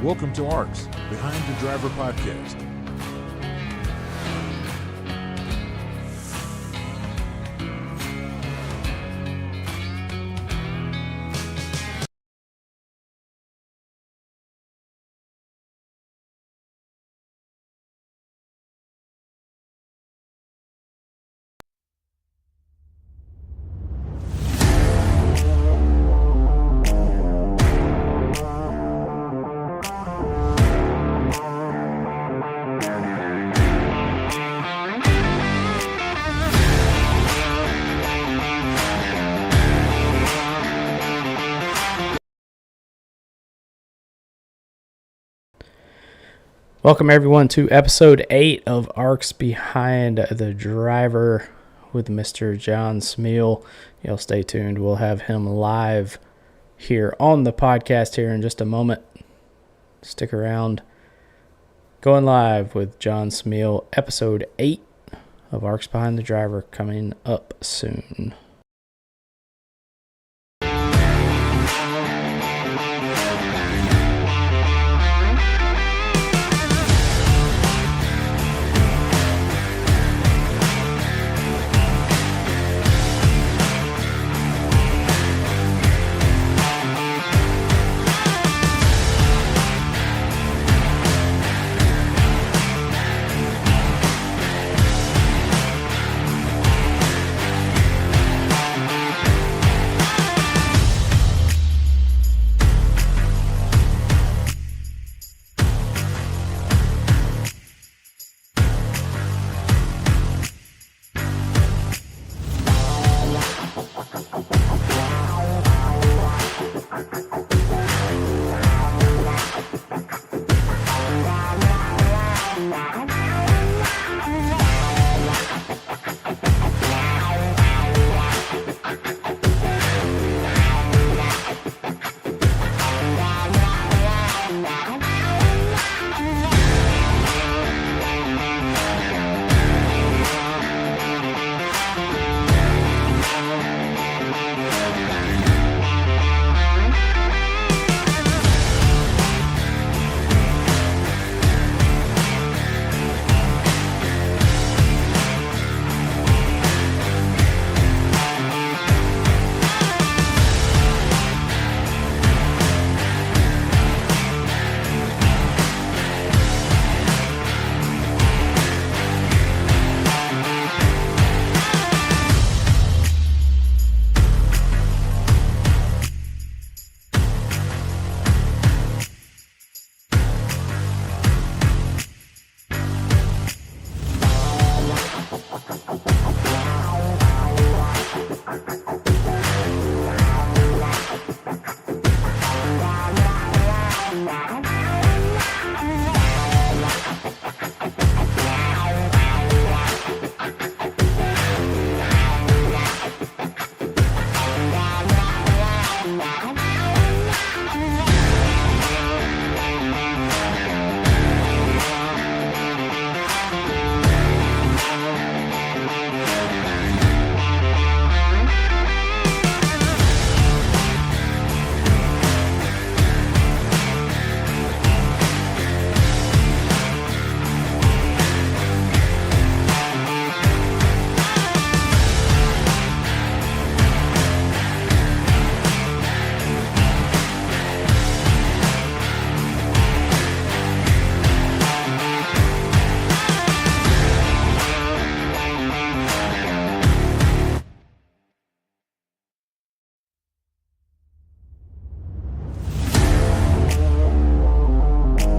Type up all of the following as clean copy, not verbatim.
Welcome to ARCS, Behind the Driver Podcast. Welcome everyone to episode 8 of ARCS Behind the Driver with Mr. Jon Smeal. You'll stay tuned. We'll have him live here on the podcast here in just a moment. Stick around. Going live with Jon Smeal, episode 8 of ARCS Behind the Driver coming up soon.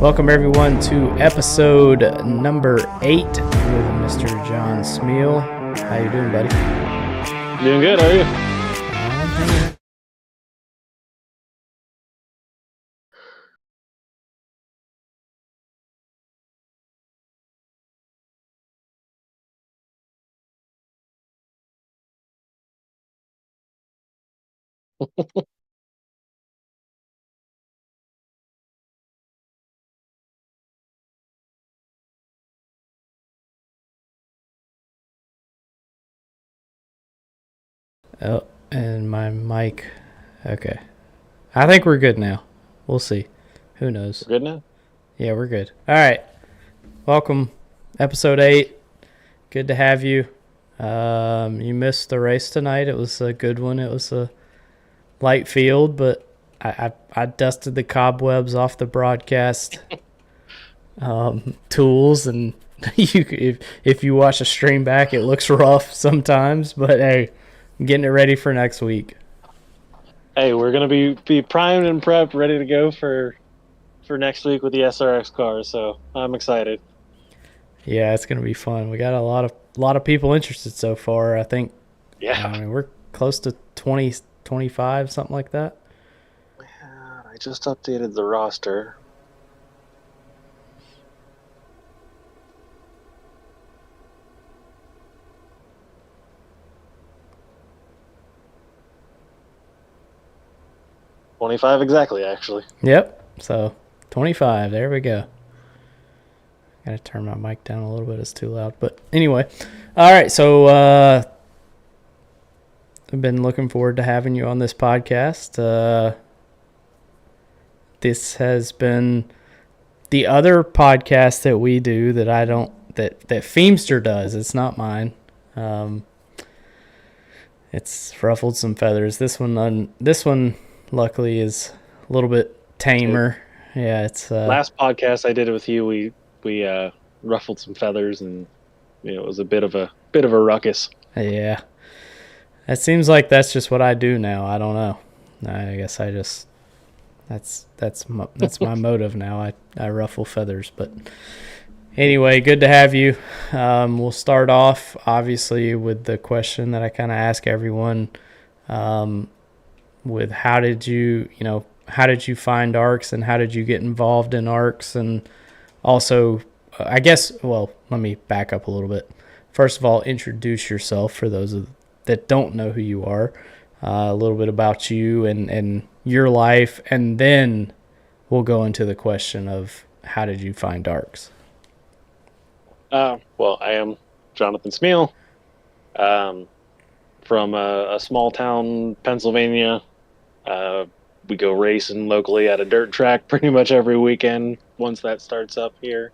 Welcome everyone to episode number 8 with Mr. Jon Smeal. How you doing, buddy? Doing good, how are you? I'm hanging. Oh, and my mic. Okay. I think we're good now. We'll see. Who knows? We're good now? Yeah, we're good. All right. Welcome. Episode 8. Good to have you. You missed the race tonight. It was a good one. It was a light field, but I dusted the cobwebs off the broadcast tools, and if you watch a stream back, it looks rough sometimes, but hey, I'm getting it ready for next week. Hey, we're gonna be primed and prepped, ready to go for next week with the SRX cars. So I'm excited. Yeah, it's gonna be fun. We got a lot of people interested so far. I think. Yeah. I mean, we're close to 20, 25, something like that. I just updated the roster. $25 exactly, actually. Yep. So 25. There we go. Gotta turn my mic down a little bit. It's too loud. But anyway. All right. So I've been looking forward to having you on this podcast. This has been the other podcast that we do that I don't that Feemster does. It's not mine. It's ruffled some feathers. This one luckily is a little bit tamer. Yeah, it's last podcast I did it with you. We ruffled some feathers, and it was a bit of a ruckus. Yeah, it seems like that's just what I do now. I don't know. I guess that's my motive now. I ruffle feathers, but anyway, good to have you. We'll start off obviously with the question that I kind of ask everyone. With how did you find ARCS, and how did you get involved in ARCS? And also, I guess, well, let me back up a little bit. First of all, introduce yourself for those that don't know who you are, a little bit about you and your life, and then we'll go into the question of how did you find ARCS? Well, I am Jonathan Smeal, from a small town, Pennsylvania. We go racing locally at a dirt track pretty much every weekend once that starts up here.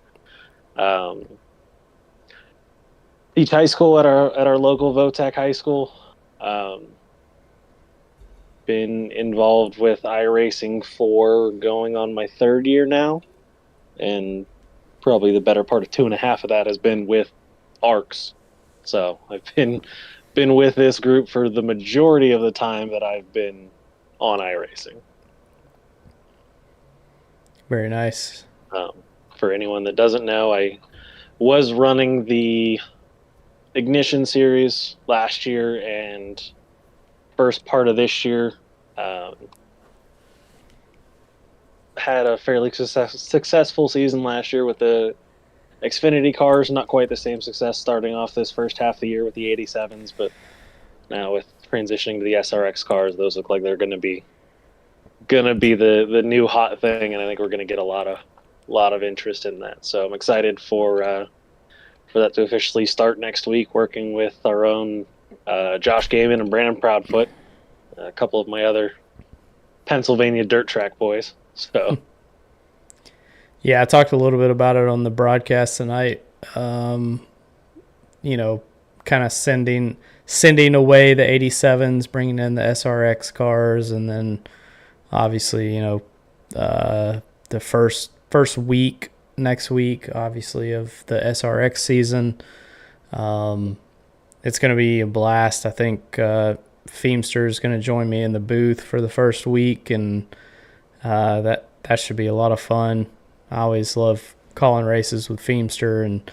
Teach high school at our local VOTEC high school. Been involved with iRacing for going on my third year now, and probably the better part of 2.5 of that has been with ARCS. So I've been with this group for the majority of the time that I've been on iRacing. Very nice. For anyone that doesn't know, I was running the Ignition series last year and first part of this year. Had a fairly successful season last year with the Xfinity cars. Not quite the same success starting off this first half of the year with the 87s, but now with transitioning to the SRX cars, those look like they're going to be the new hot thing, and I think we're going to get a lot of interest in that. So I'm excited for that to officially start next week, working with our own Josh Gaiman and Brandon Proudfoot, a couple of my other Pennsylvania dirt track boys. So yeah, I talked a little bit about it on the broadcast tonight. Kind of sending away the 87s, bringing in the SRX cars, and then obviously, the first week next week, obviously, of the SRX season. It's going to be a blast. I think Feemster is going to join me in the booth for the first week, and that should be a lot of fun. I always love calling races with Feemster and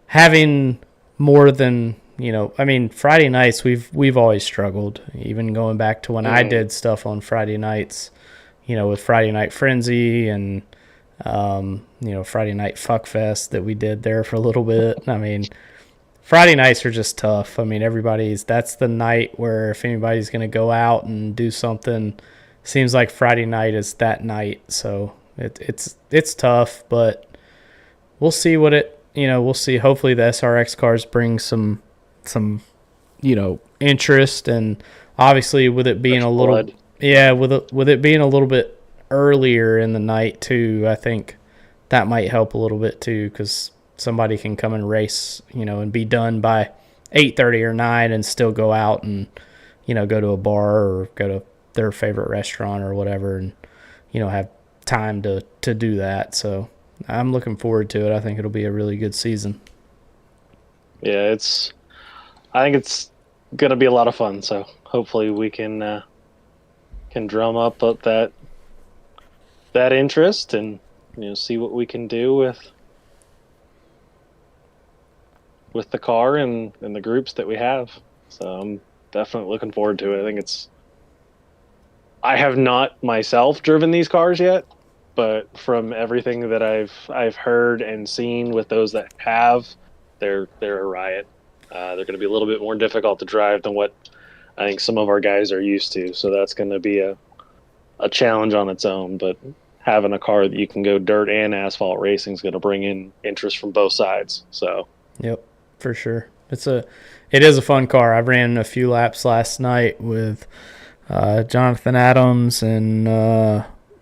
having more than, Friday nights we've always struggled, even going back to when I did stuff on Friday nights, with Friday Night Frenzy and Friday Night Fuckfest that we did there for a little bit. I mean, Friday nights are just tough. I mean, that's the night where if anybody's going to go out and do something, seems like Friday night is that night. So it's tough, but we'll see we'll see. Hopefully the SRX cars bring some interest, and obviously with it being with it being a little bit earlier in the night too, I think that might help a little bit too, because somebody can come and race, and be done by 8:30 or 9 and still go out and, go to a bar or go to their favorite restaurant or whatever and, have time to do that. So I'm looking forward to it. I think it'll be a really good season. Yeah, I think it's going to be a lot of fun. So hopefully we can drum up that interest and, see what we can do with the car and the groups that we have. So I'm definitely looking forward to it. I have not myself driven these cars yet, but from everything that I've heard and seen with those that have, they're a riot. They're going to be a little bit more difficult to drive than what I think some of our guys are used to. So that's going to be a challenge on its own. But having a car that you can go dirt and asphalt racing is going to bring in interest from both sides. So, yep, for sure. It is a fun car. I ran a few laps last night with Jonathan Adams and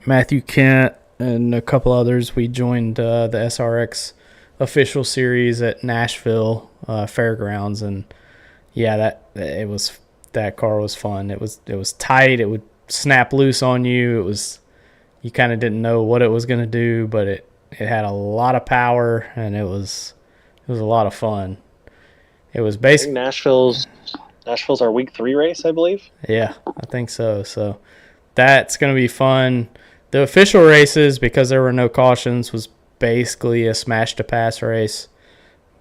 Matthew Kent and a couple others. We joined the SRX official series at Nashville Fairgrounds, and yeah, that car was fun. It was tight. It would snap loose on you. You kind of didn't know what it was going to do, but it had a lot of power, and it was a lot of fun. It was basically Nashville's our week 3 race, I believe. Yeah, I think so. So that's going to be fun. The official races, because there were no cautions, was basically a smash to pass race.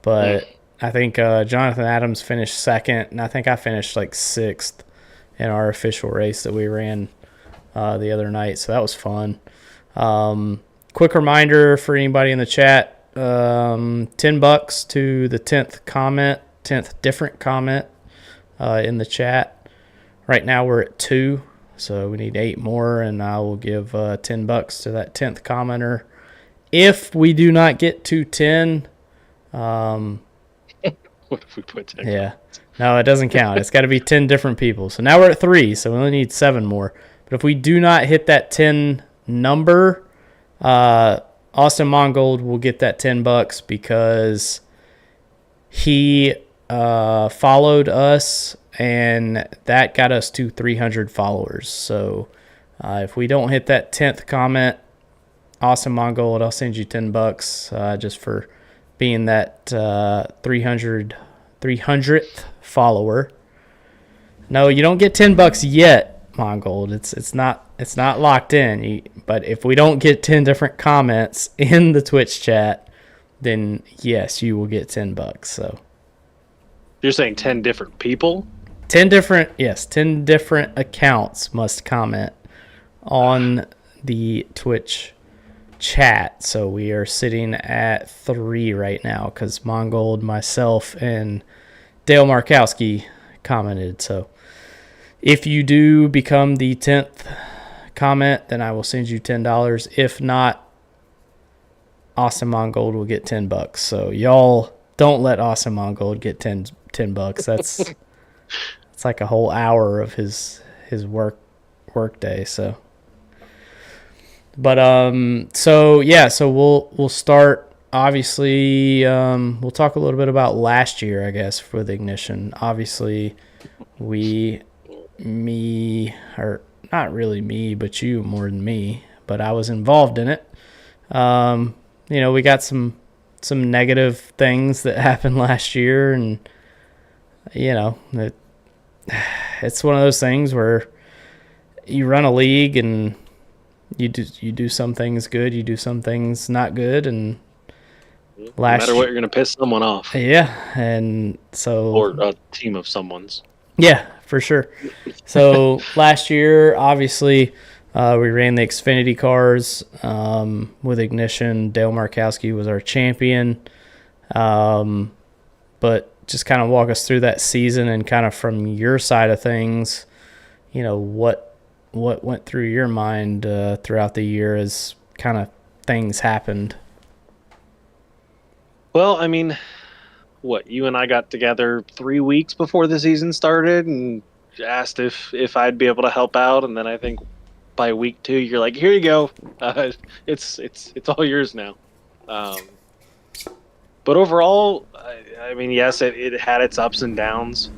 But I think Jonathan Adams finished second, and I think I finished like 6th in our official race that we ran the other night. So that was fun. Quick reminder for anybody in the chat, $10 to the 10th different comment in the chat. Right now we're at 2, so we need 8 more, and I will give $10 to that 10th commenter. If we do not get to 10, what if we put 10? Yeah, no, it doesn't count. It's got to be 10 different people. So now we're at 3, so we only need 7 more. But if we do not hit that 10 number, Austin Mongold will get that $10 because he followed us, and that got us to 300 followers. So if we don't hit that 10th comment, Austin Mongold, I'll send you $10 just for being that 300th follower. No, you don't get $10 yet, Mongold. It's not locked in. But if we don't get 10 different comments in the Twitch chat, then yes, you will get $10. So you're saying 10 different people? 10 different accounts must comment on the Twitch chat. So we are sitting at 3 right now because Mongold, myself, and Dale Markowski commented. So if you do become the 10th comment, then I will send you $10. If not, Austin Mongold will get $10. So y'all don't let Austin Mongold get $10. That's it's like a whole hour of his work day. So, but so we'll start. Obviously, we'll talk a little bit about last year, I guess, with Ignition. Obviously, or not really me, but you more than me. But I was involved in it. We got some negative things that happened last year, and it's one of those things where you run a league and you do some things good, you do some things not good, and no matter what, you're going to piss someone off. Yeah, and so or a team of someone's. Yeah, for sure. So last year, obviously, we ran the Xfinity cars with Ignition. Dale Markowski was our champion. But just kind of walk us through that season and kind of from your side of things, what went through your mind throughout the year as kind of things happened. Well, I mean, you and I got together 3 weeks before the season started and asked if I'd be able to help out, and then I think by week 2, you're like, here you go. It's all yours now. But overall, I mean, yes, it had its ups and downs,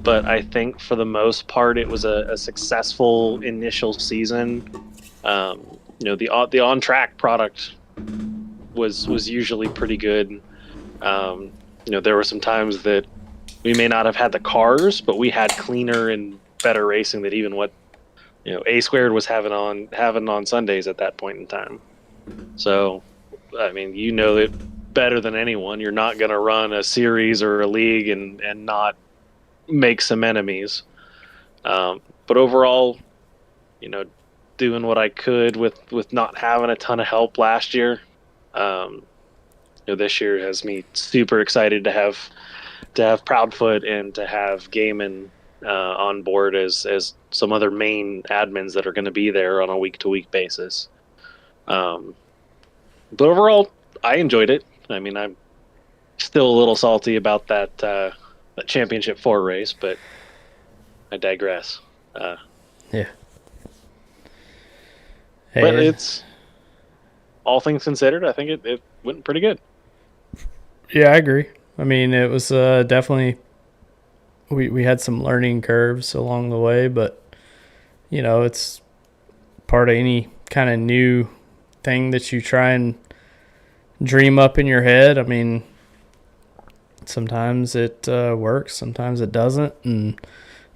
but I think for the most part, it was a successful initial season. The on track product was usually pretty good. There were some times that we may not have had the cars, but we had cleaner and better racing than even what A Squared was having on Sundays at that point in time. So, I mean, it better than anyone. You're not going to run a series or a league and not make some enemies. But overall, doing what I could with not having a ton of help last year. This year has me super excited to have Proudfoot and to have Gaiman on board as some other main admins that are going to be there on a week-to-week basis. But overall, I enjoyed it. I mean, I'm still a little salty about that Championship 4 race, but I digress. Yeah. But it's, all things considered, I think it went pretty good. Yeah, I agree. I mean, it was definitely we had some learning curves along the way, but it's part of any kind of new thing that you try and dream up in your head. I mean, sometimes it works, sometimes it doesn't, and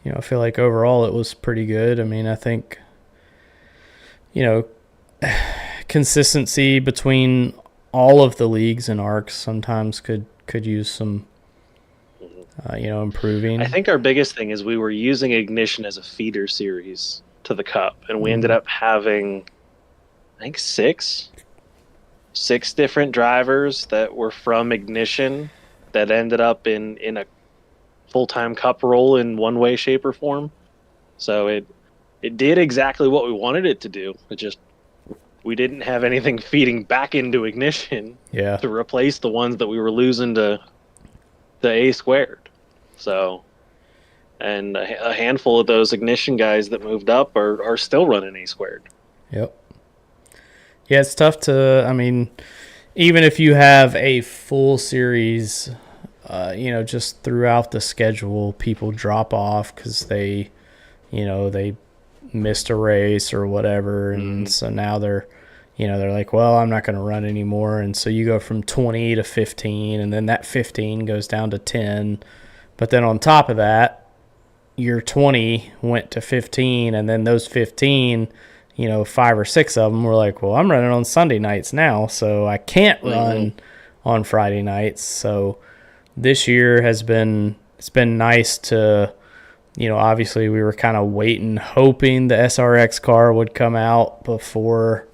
I feel like overall it was pretty good. I mean, I think consistency between all of the leagues and ARCS sometimes could use some improving. I think our biggest thing is we were using Ignition as a feeder series to the Cup, and we ended up having, I think, six different drivers that were from Ignition that ended up in a full-time Cup role in one way, shape, or form. So it did exactly what we wanted it to do. It just, we didn't have anything feeding back into Ignition to replace the ones that we were losing to the A Squared. So, and a handful of those Ignition guys that moved up are still running A Squared. Yep. Yeah, it's tough to, I mean, even if you have a full series, just throughout the schedule, people drop off because they missed a race or whatever. And so now they're like, well, I'm not going to run anymore. And so you go from 20 to 15, and then that 15 goes down to 10. But then on top of that, your 20 went to 15, and then those 15, 5 or 6 of them were like, well, I'm running on Sunday nights now, so I can't run on Friday nights. So this year it's been nice to, obviously we were kind of waiting, hoping the SRX car would come out before,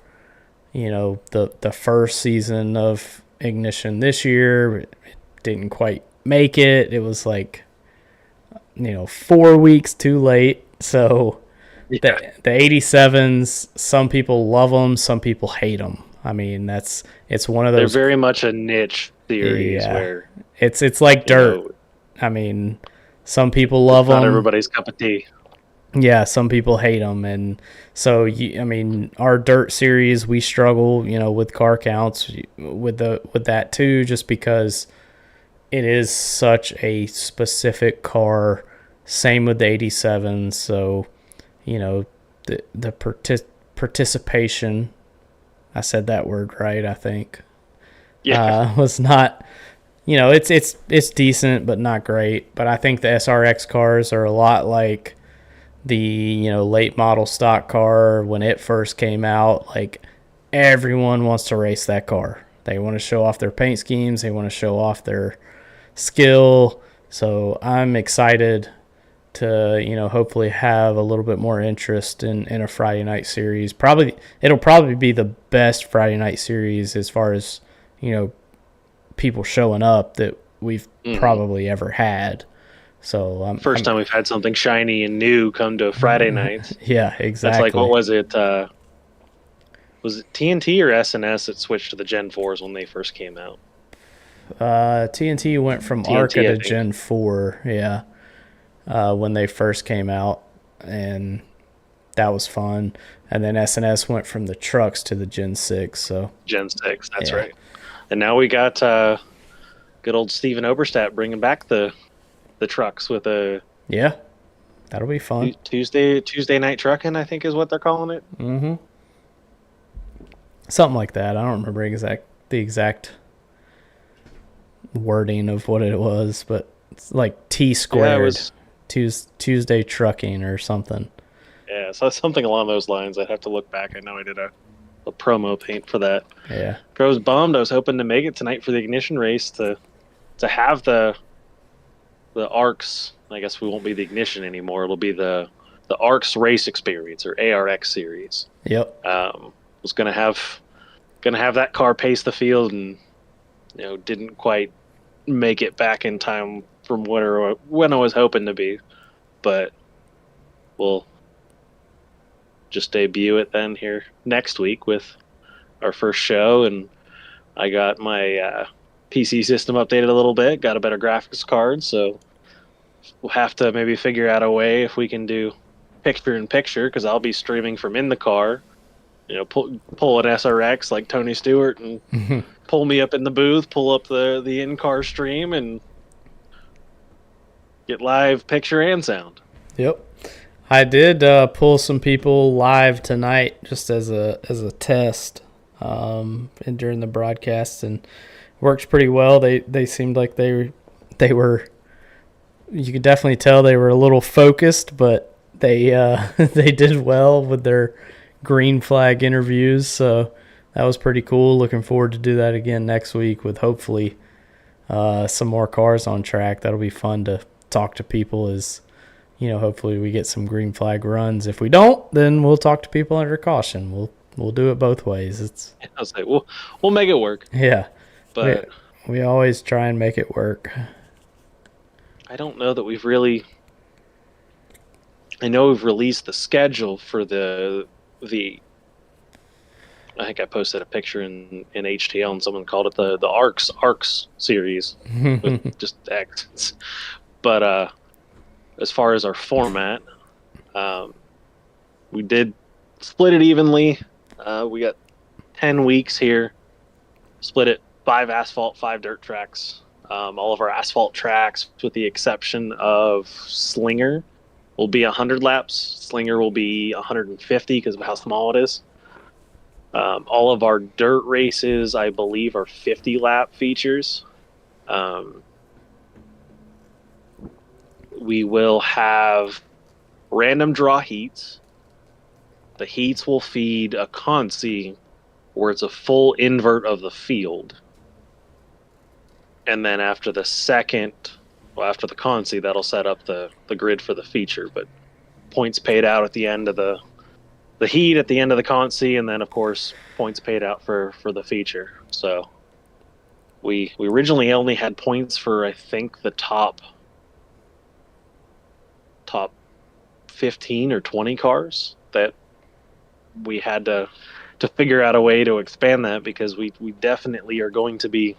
the first season of Ignition this year. It didn't quite make it. It was like, 4 weeks too late. So the 87s, some people love them, some people hate them. I mean, it's one of those. They're very much a niche series where it's like dirt. I mean, some people love them. Not everybody's cup of tea. Yeah, some people hate them, and so our dirt series, we struggle, with car counts with that too, just because it is such a specific car. Same with the 87s, so the participation. I said that word right, I think. Yeah, was not. It's decent, but not great. But I think the SRX cars are a lot like the late model stock car when it first came out. Like, everyone wants to race that car. They want to show off their paint schemes. They want to show off their skill. So I'm excited to hopefully have a little bit more interest in a Friday night series. It'll probably be the best Friday night series as far as people showing up that we've probably ever had. So first time we've had something shiny and new come to Friday night. Yeah, exactly. That's like, what was it? Was it TNT or SNS that switched to the Gen 4s when they first came out? TNT went from ARCA to Gen 4, when they first came out. And that was fun. And then SNS went from the trucks to the Gen 6. So Gen 6, that's Yeah. right. And now we got good old Steven Oberstadt bringing back the trucks with a yeah, that'll be fun. Tuesday night trucking, I think is what they're calling it. Mm-hmm. Something like that. I don't remember the exact wording of what it was, but it's like T squared. Yeah, it was Tuesday trucking or something. Yeah, so something along those lines. I'd have to look back. I know I did a promo paint for that. Yeah. But I was bummed. I was hoping to make it tonight for the ignition race to have the ARCS. I guess we won't be the ignition anymore. It'll be the ARCS race experience or ARX series. Yep. Was gonna have that car pace the field, and didn't quite make it back in time from when I was hoping to be, but we'll just debut it then here next week with our first show. And I got my PC system updated a little bit, got a better graphics card, so we'll have to maybe figure out a way if we can do picture-in-picture, because I'll be streaming from in the car, pull an SRX like Tony Stewart and pull me up in the booth, pull up the in-car stream, and get live picture and sound. Yep. I did pull some people live tonight just as a test and during the broadcast, and worked pretty well. They seemed like they were. You could definitely tell they were a little focused, but they they did well with their green flag interviews. So that was pretty cool. Looking forward to do that again next week with hopefully some more cars on track. That'll be fun to talk to people as. Hopefully we get some green flag runs. If we don't, then we'll talk to people under caution. We'll do it both ways. I was like, we'll make it work. Yeah, but we always try and make it work. I don't know that we've really. I know we've released the schedule for the. I think I posted a picture in HTL and someone called it the ARCS series with just X. But as far as our format, we did split it evenly. We got 10 weeks here. Split it 5 asphalt, 5 dirt tracks. All of our asphalt tracks, with the exception of Slinger, will be 100 laps. Slinger will be 150 because of how small it is. All of our dirt races, I believe, are 50 lap features. We will have random draw heats. The heats will feed a consi where it's a full invert of the field. And then after the consi, that'll set up the grid for the feature. But points paid out at the end of the heat, at the end of the consi, and then, of course, points paid out for the feature. So we originally only had points for, I think, the top 15 or 20 cars. That we had to figure out a way to expand that, because we definitely are going to be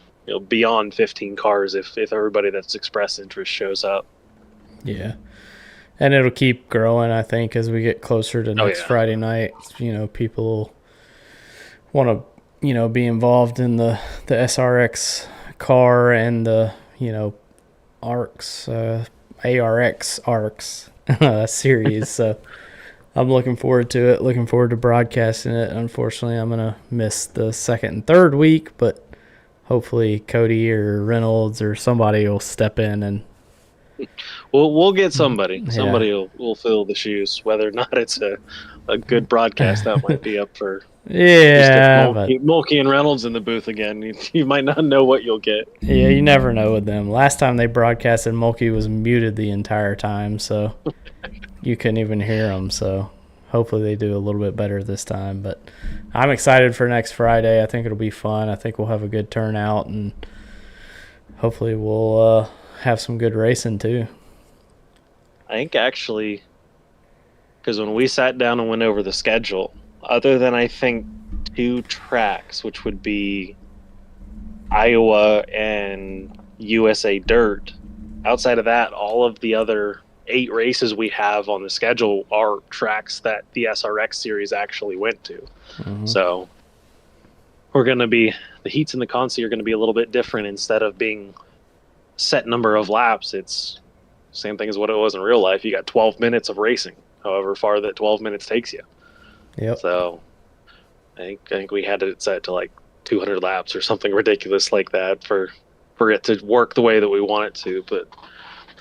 beyond 15 cars if everybody that's expressed interest shows up. Yeah, and it'll keep growing, I think, as we get closer to next Friday night. People want to be involved in the SRX car and the ARCS ARCS series. So I'm looking forward to it. Looking forward to broadcasting it. Unfortunately, I'm gonna miss the second and third week, but hopefully Cody or Reynolds or somebody will step in and. We'll get somebody. Somebody will fill the shoes. Whether or not it's a good broadcast, that might be up for. Yeah, Mulkey and Reynolds in the booth again. You might not know what you'll get. Yeah, you never know with them. Last time they broadcasted, Mulkey was muted the entire time, so you couldn't even hear him. So hopefully they do a little bit better this time. But I'm excited for next Friday. I think it'll be fun. I think we'll have a good turnout, and hopefully we'll have some good racing too. I think actually, because when we sat down and went over the schedule, other than I think 2 tracks, which would be Iowa and USA Dirt, outside of that, all of the other 8 races we have on the schedule are tracks that the SRX series actually went to. So we're going to be, the heats in the Consi are going to be a little bit different. Instead of being set number of laps, it's same thing as what it was in real life. You got 12 minutes of racing, however far that 12 minutes takes you. Yep. So I think we had it set to like 200 laps or something ridiculous like that for it to work the way that we want it to. But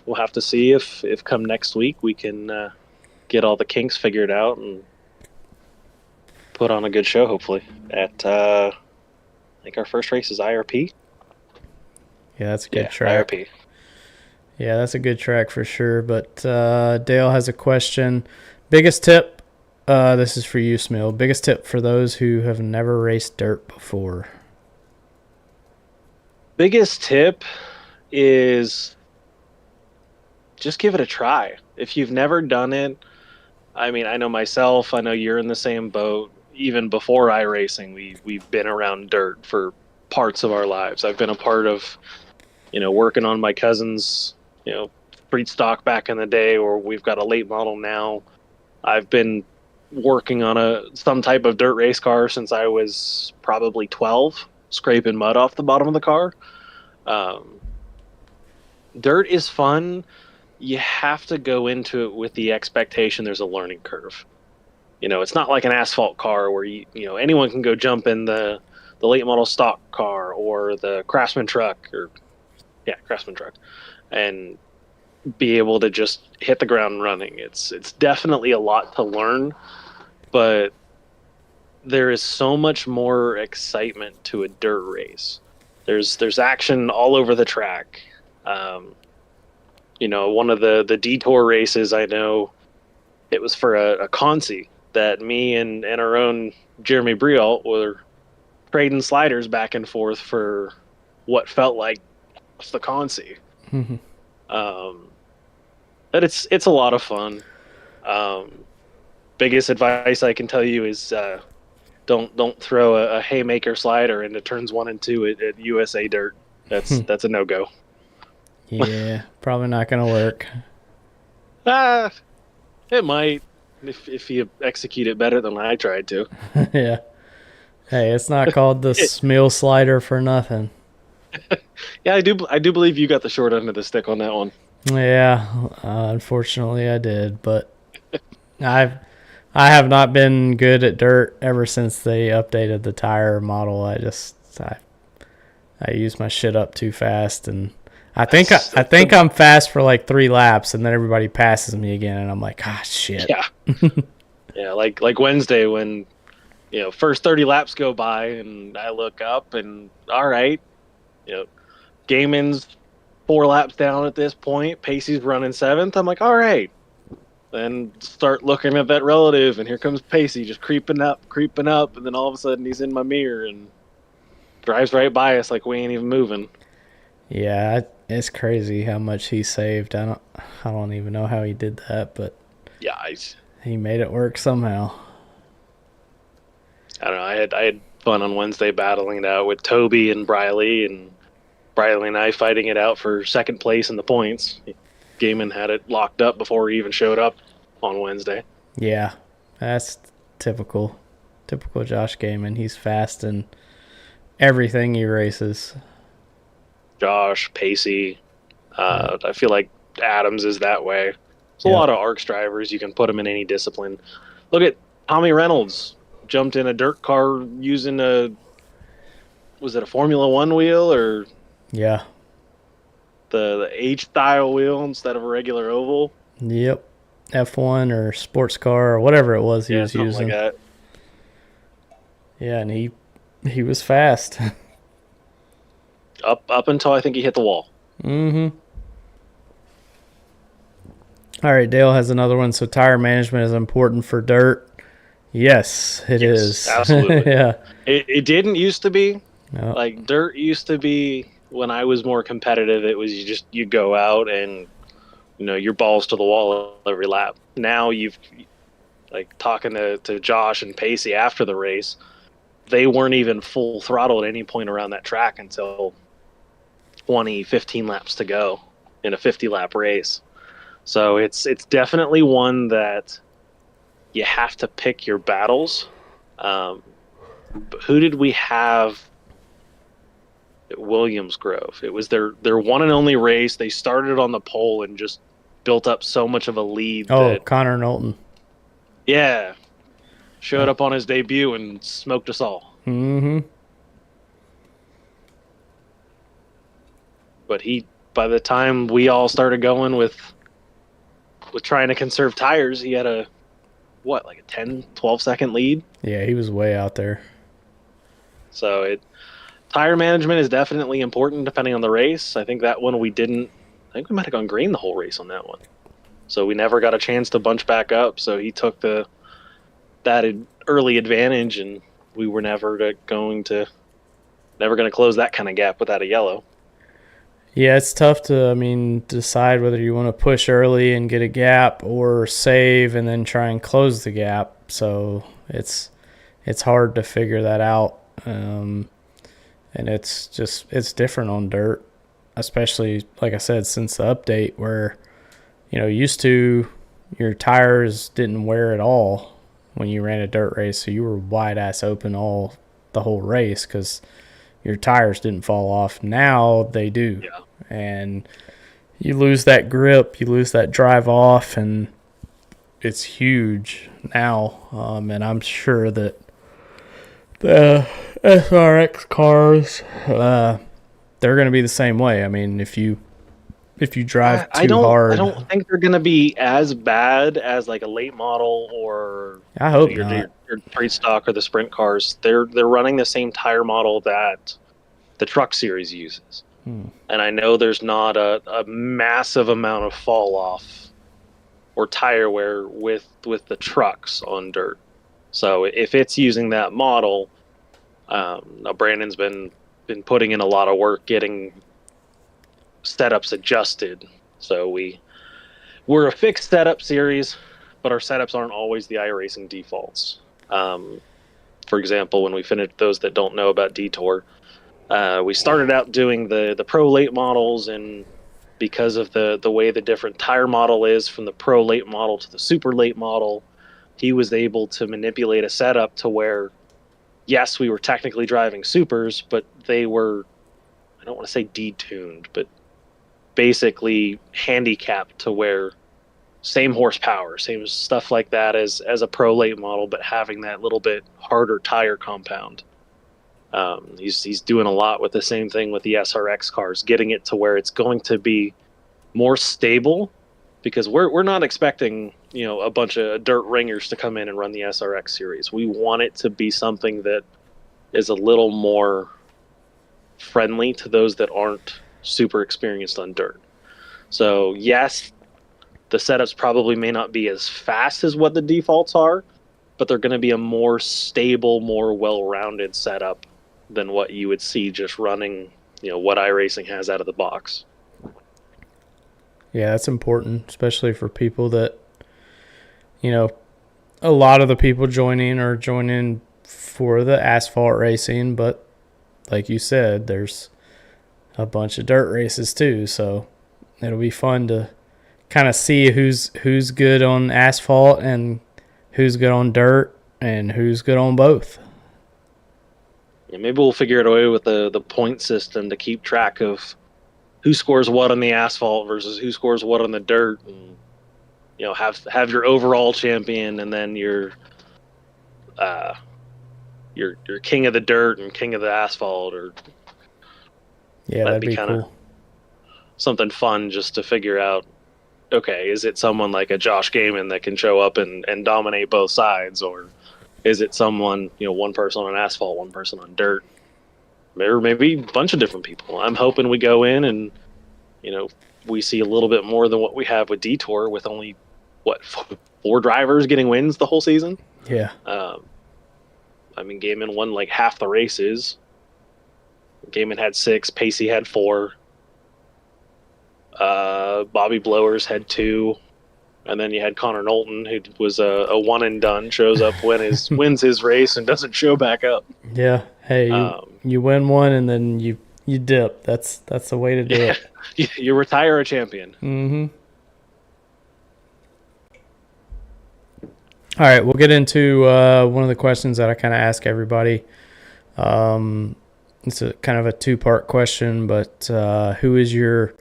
we'll have to see if come next week we can get all the kinks figured out and put on a good show, hopefully. At I think our first race is IRP. Yeah, that's a good track. IRP. Yeah, that's a good track for sure. But Dale has a question. Biggest tip, this is for you, Smeal. Biggest tip for those who have never raced dirt before. Biggest tip is just give it a try. If you've never done it, I mean, I know myself, I know you're in the same boat. Even before iRacing, we've been around dirt for parts of our lives. I've been a part of, working on my cousin's, street stock back in the day, or we've got a late model now. I've been working on some type of dirt race car since I was probably 12, scraping mud off the bottom of the car. Dirt is fun. You have to go into it with the expectation there's a learning curve. It's not like an asphalt car where anyone can go jump in the late model stock car or the Craftsman truck and be able to just hit the ground running. It's definitely a lot to learn, but there is so much more excitement to a dirt race. There's action all over the track. One of the detour races, I know it was for a Consi that me and our own Jeremy Brialt were trading sliders back and forth for what felt like the Consi. But it's a lot of fun. Biggest advice I can tell you is don't throw a haymaker slider into turns 1 and 2 at USA Dirt. That's a no-go. Yeah, probably not going to work. It might if you execute it better than I tried to. Yeah. Hey, it's not called the Smeal slider for nothing. Yeah, I do believe you got the short end of the stick on that one. Yeah, unfortunately I did, but I have not been good at dirt ever since they updated the tire model. I use my shit up too fast, and I think I'm fast for like 3 laps, and then everybody passes me again, and I'm like, shit. Yeah. Yeah, like Wednesday when first 30 laps go by, and I look up, and all right, Gaiman's 4 laps down at this point. Pacey's running 7th. I'm like, all right. Then start looking at that relative, and here comes Pacey just creeping up, and then all of a sudden he's in my mirror and drives right by us like we ain't even moving. Yeah, it's crazy how much he saved. I don't even know how he did that, but yeah, he made it work somehow. I don't know. I had fun on Wednesday battling it out with Toby and Briley, and Briley and I fighting it out for second place in the points. Gaiman had it locked up before he even showed up on Wednesday. Yeah, that's typical Josh Gaiman. He's fast in everything he races. Josh, Pacey, I feel like Adams is that way. There's a lot of ARCS drivers. You can put them in any discipline. Look at Tommy Reynolds. Jumped in a dirt car using was it a Formula One wheel or the H-style wheel instead of a regular oval? Yep. F1 or sports car or whatever it was he was using. Like that. Yeah, and he was fast. Up until I think he hit the wall. Mm-hmm. All right, Dale has another one. So tire management is important for dirt. Yes, it is. Absolutely. Yeah. It didn't used to be. No. Like dirt used to be when I was more competitive. It was you go out and your balls to the wall every lap. Now you've like talking to Josh and Pacey after the race. They weren't even full throttle at any point around that track until 15 laps to go in a 50-lap race. So it's definitely one that you have to pick your battles. But who did we have at Williams Grove? It was their one and only race. They started on the pole and just built up so much of a lead Oh, that Connor Knowlton. yeah, showed Yeah. up on his debut and smoked us all. Mm-hmm. But by the time we all started going with trying to conserve tires, he had a 10, 12-second lead. Yeah, he was way out there. So tire management is definitely important depending on the race. I think that one I think we might have gone green the whole race on that one. So we never got a chance to bunch back up. So he took that early advantage, and we were never going to close that kind of gap without a yellow. Yeah, it's tough to, decide whether you want to push early and get a gap or save and then try and close the gap. So it's hard to figure that out. And it's different on dirt, especially, like I said, since the update where, used to your tires didn't wear at all when you ran a dirt race. So you were wide ass open the whole race because your tires didn't fall off. Now they do. Yeah. And you lose that grip, you lose that drive off, and it's huge now. And I'm sure that the SRX cars, they're going to be the same way. I mean, if you drive hard, I don't think they're going to be as bad as like a late model or I hope your not. trade stock or the sprint cars. They're running the same tire model that the truck series uses. And I know there's not a massive amount of fall off or tire wear with the trucks on dirt. So if it's using that model, now Brandon's been putting in a lot of work getting setups adjusted. So we're a fixed setup series, but our setups aren't always the iRacing defaults. For example, when we finished, those that don't know about Detour, we started out doing the pro late models, and because of the way the different tire model is from the pro late model to the super late model, he was able to manipulate a setup to where, yes, we were technically driving supers, but they were, I don't want to say detuned, but basically handicapped to where same horsepower, same stuff like that as a pro late model, but having that little bit harder tire compound. He's doing a lot with the same thing with the SRX cars, getting it to where it's going to be more stable, because we're not expecting a bunch of dirt ringers to come in and run the SRX series. We want it to be something that is a little more friendly to those that aren't super experienced on dirt. So yes, the setups probably may not be as fast as what the defaults are, but they're going to be a more stable, more well-rounded setup than what you would see just running, what iRacing has out of the box. Yeah, that's important, especially for people that, a lot of the people joining for the asphalt racing, but like you said, there's a bunch of dirt races too, so it'll be fun to kind of see who's good on asphalt and who's good on dirt and who's good on both. Yeah, maybe we'll figure it away with the point system to keep track of who scores what on the asphalt versus who scores what on the dirt, and have your overall champion and then your king of the dirt and king of the asphalt, or that'd be cool. Something fun just to figure out. Okay, is it someone like a Josh Gaiman that can show up and dominate both sides, or is it someone, one person on asphalt, one person on dirt, or maybe a bunch of different people? I'm hoping we go in and, we see a little bit more than what we have with Detour, with only, 4 drivers getting wins the whole season? Yeah. Gaiman won like half the races. Gaiman had 6, Pacey had 4. Bobby Blowers had 2. And then you had Connor Knowlton, who was a one and done, shows up, wins his race, and doesn't show back up. Yeah. Hey, you win one and then you dip. That's the way to do it. You retire a champion. Mm-hmm. All right, we'll get into one of the questions that I kind of ask everybody. It's a kind of a two-part question, but who is your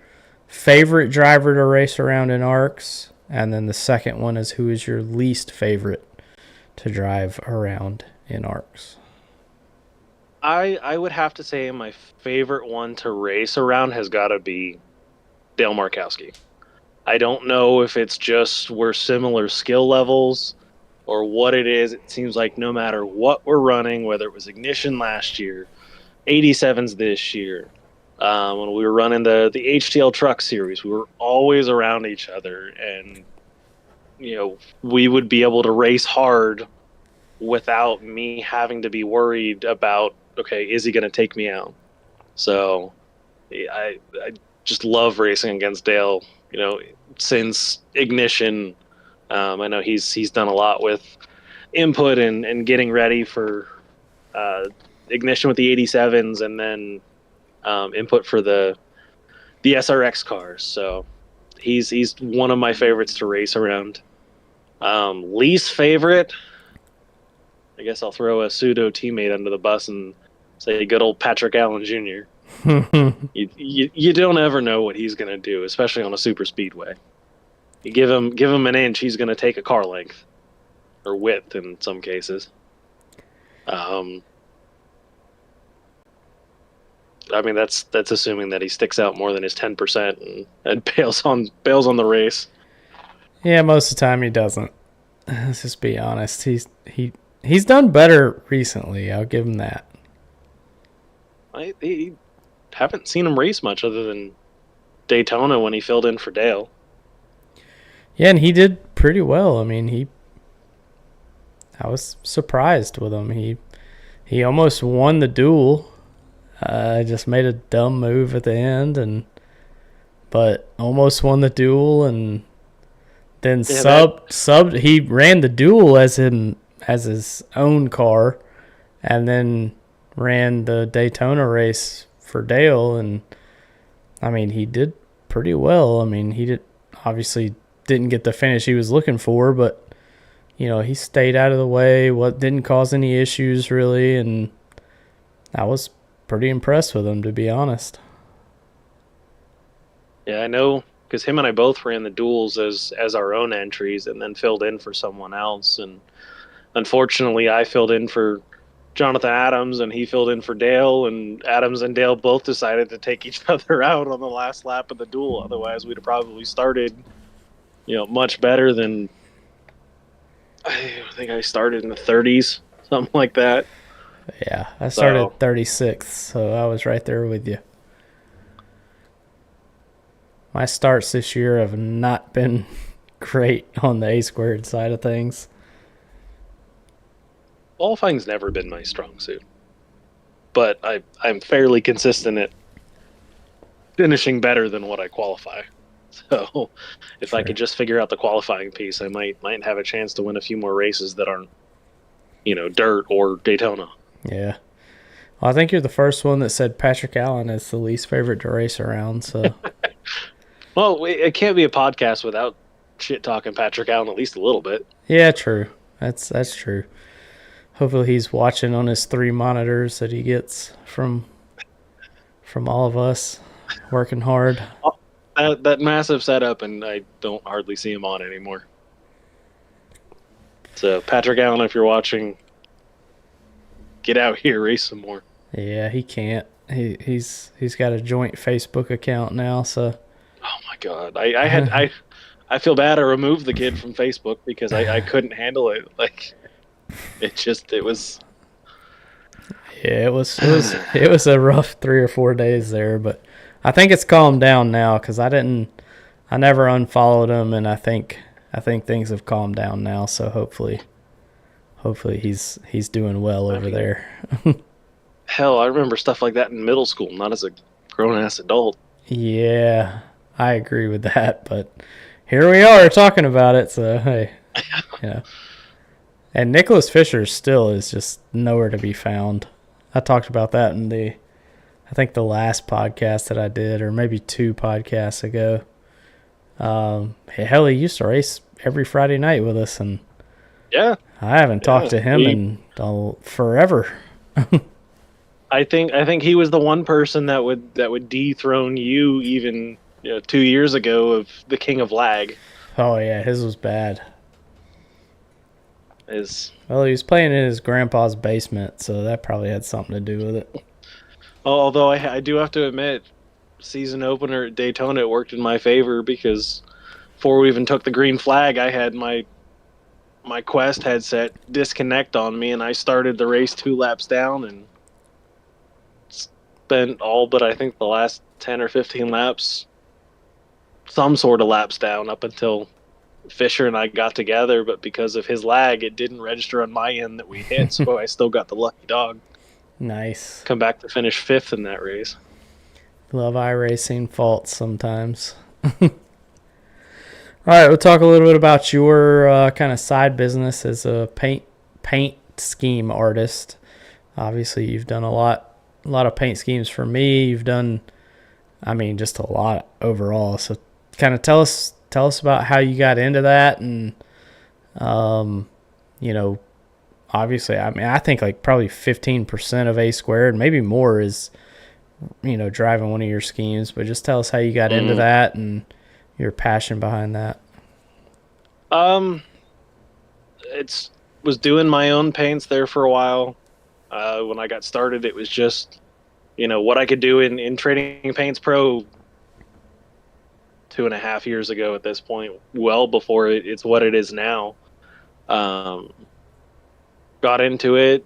favorite driver to race around in ARCS? And then the second one is who is your least favorite to drive around in ARCS? I would have to say my favorite one to race around has got to be Dale Markowski. I don't know if it's just we're similar skill levels or what it is. It seems like no matter what we're running, whether it was Ignition last year, 87s this year, when we were running the HTL Truck Series, we were always around each other, and we would be able to race hard without me having to be worried about, okay, is he going to take me out? So I just love racing against Dale. Since Ignition, I know he's done a lot with input and getting ready for Ignition with the 87s, and then input for the SRX cars. So he's one of my favorites to race around. Least favorite, I guess I'll throw a pseudo teammate under the bus and say good old Patrick Allen Jr. you don't ever know what he's going to do, especially on a super speedway. You give him an inch, he's going to take a car length or width in some cases. I mean, that's assuming that he sticks out more than his 10% and bails on the race. Yeah, most of the time he doesn't. Let's just be honest. He's done better recently. I'll give him that. I haven't seen him race much other than Daytona when he filled in for Dale. Yeah, and he did pretty well. I mean, I was surprised with him. He almost won the duel. Just made a dumb move at the end, but almost won the duel, and then subbed. He ran the duel as his own car, and then ran the Daytona race for Dale, and I mean, he did pretty well. I mean, he obviously didn't get the finish he was looking for, but he stayed out of the way. Didn't cause any issues really, and I was pretty impressed with him, to be honest. Yeah, I know, because him and I both ran the duels as our own entries, and then filled in for someone else. And unfortunately, I filled in for Jonathan Adams, and he filled in for Dale, and Adams and Dale both decided to take each other out on the last lap of the duel. Otherwise, we'd have probably started, much better than. I think I started in the 30s, something like that. Yeah, I started 36th, so I was right there with you. My starts this year have not been great on the A-squared side of things. Qualifying's never been my strong suit, but I'm fairly consistent at finishing better than what I qualify. So if I could just figure out the qualifying piece, I might have a chance to win a few more races that aren't, dirt or Daytona. Yeah. Well, I think you're the first one that said Patrick Allen is the least favorite to race around. So, well, it can't be a podcast without shit talking Patrick Allen at least a little bit. Yeah, true. That's true. Hopefully, he's watching on his 3 monitors that he gets from all of us working hard. That massive setup, and I don't hardly see him on anymore. So, Patrick Allen, if you're watching, get out here, race some more. Yeah, he can't. He's got a joint Facebook account now, so. Oh my God, I feel bad. I removed the kid from Facebook because I couldn't handle it. Like, it was. Yeah, it was a rough 3 or 4 days there, but I think it's calmed down now because I never unfollowed him, and I think things have calmed down now. So hopefully he's doing well over there. Hell, I remember stuff like that in middle school, not as a grown-ass adult. Yeah, I agree with that, but here we are talking about it, so hey. Yeah. And Nicholas Fisher still is just nowhere to be found. I talked about that in I think the last podcast that I did, or maybe 2 podcasts ago. Hell, he used to race every Friday night with us, and Yeah, I haven't talked to him we in forever. I think he was the one person that would dethrone you even 2 years ago of the king of lag. Oh yeah, his was bad. Is Well, he was playing in his grandpa's basement, so that probably had something to do with it. although I do have to admit, season opener at Daytona, it worked in my favor because before we even took the green flag, I had my Quest headset disconnect on me, and I started the race 2 laps down and spent all but I think the last 10 or 15 laps some sort of laps down up until Fisher and I got together, but because of his lag, it didn't register on my end that we hit, so I still got the lucky dog. Nice. Come back to finish 5th in that race. Love iRacing faults sometimes. All right, we'll talk a little bit about your kind of side business as a paint scheme artist. Obviously, you've done a lot of paint schemes for me. You've done, I mean, just a lot overall. So, kind of tell us about how you got into that, and you know, obviously, I mean, I think like probably 15% of A squared, maybe more, is driving one of your schemes. But just tell us how you got into that and your passion behind that. It's was doing my own paints there for a while. When I got started, it was just what I could do in Trading Paints Pro 2.5 years ago at this point, well before it's what it is now. Got into it,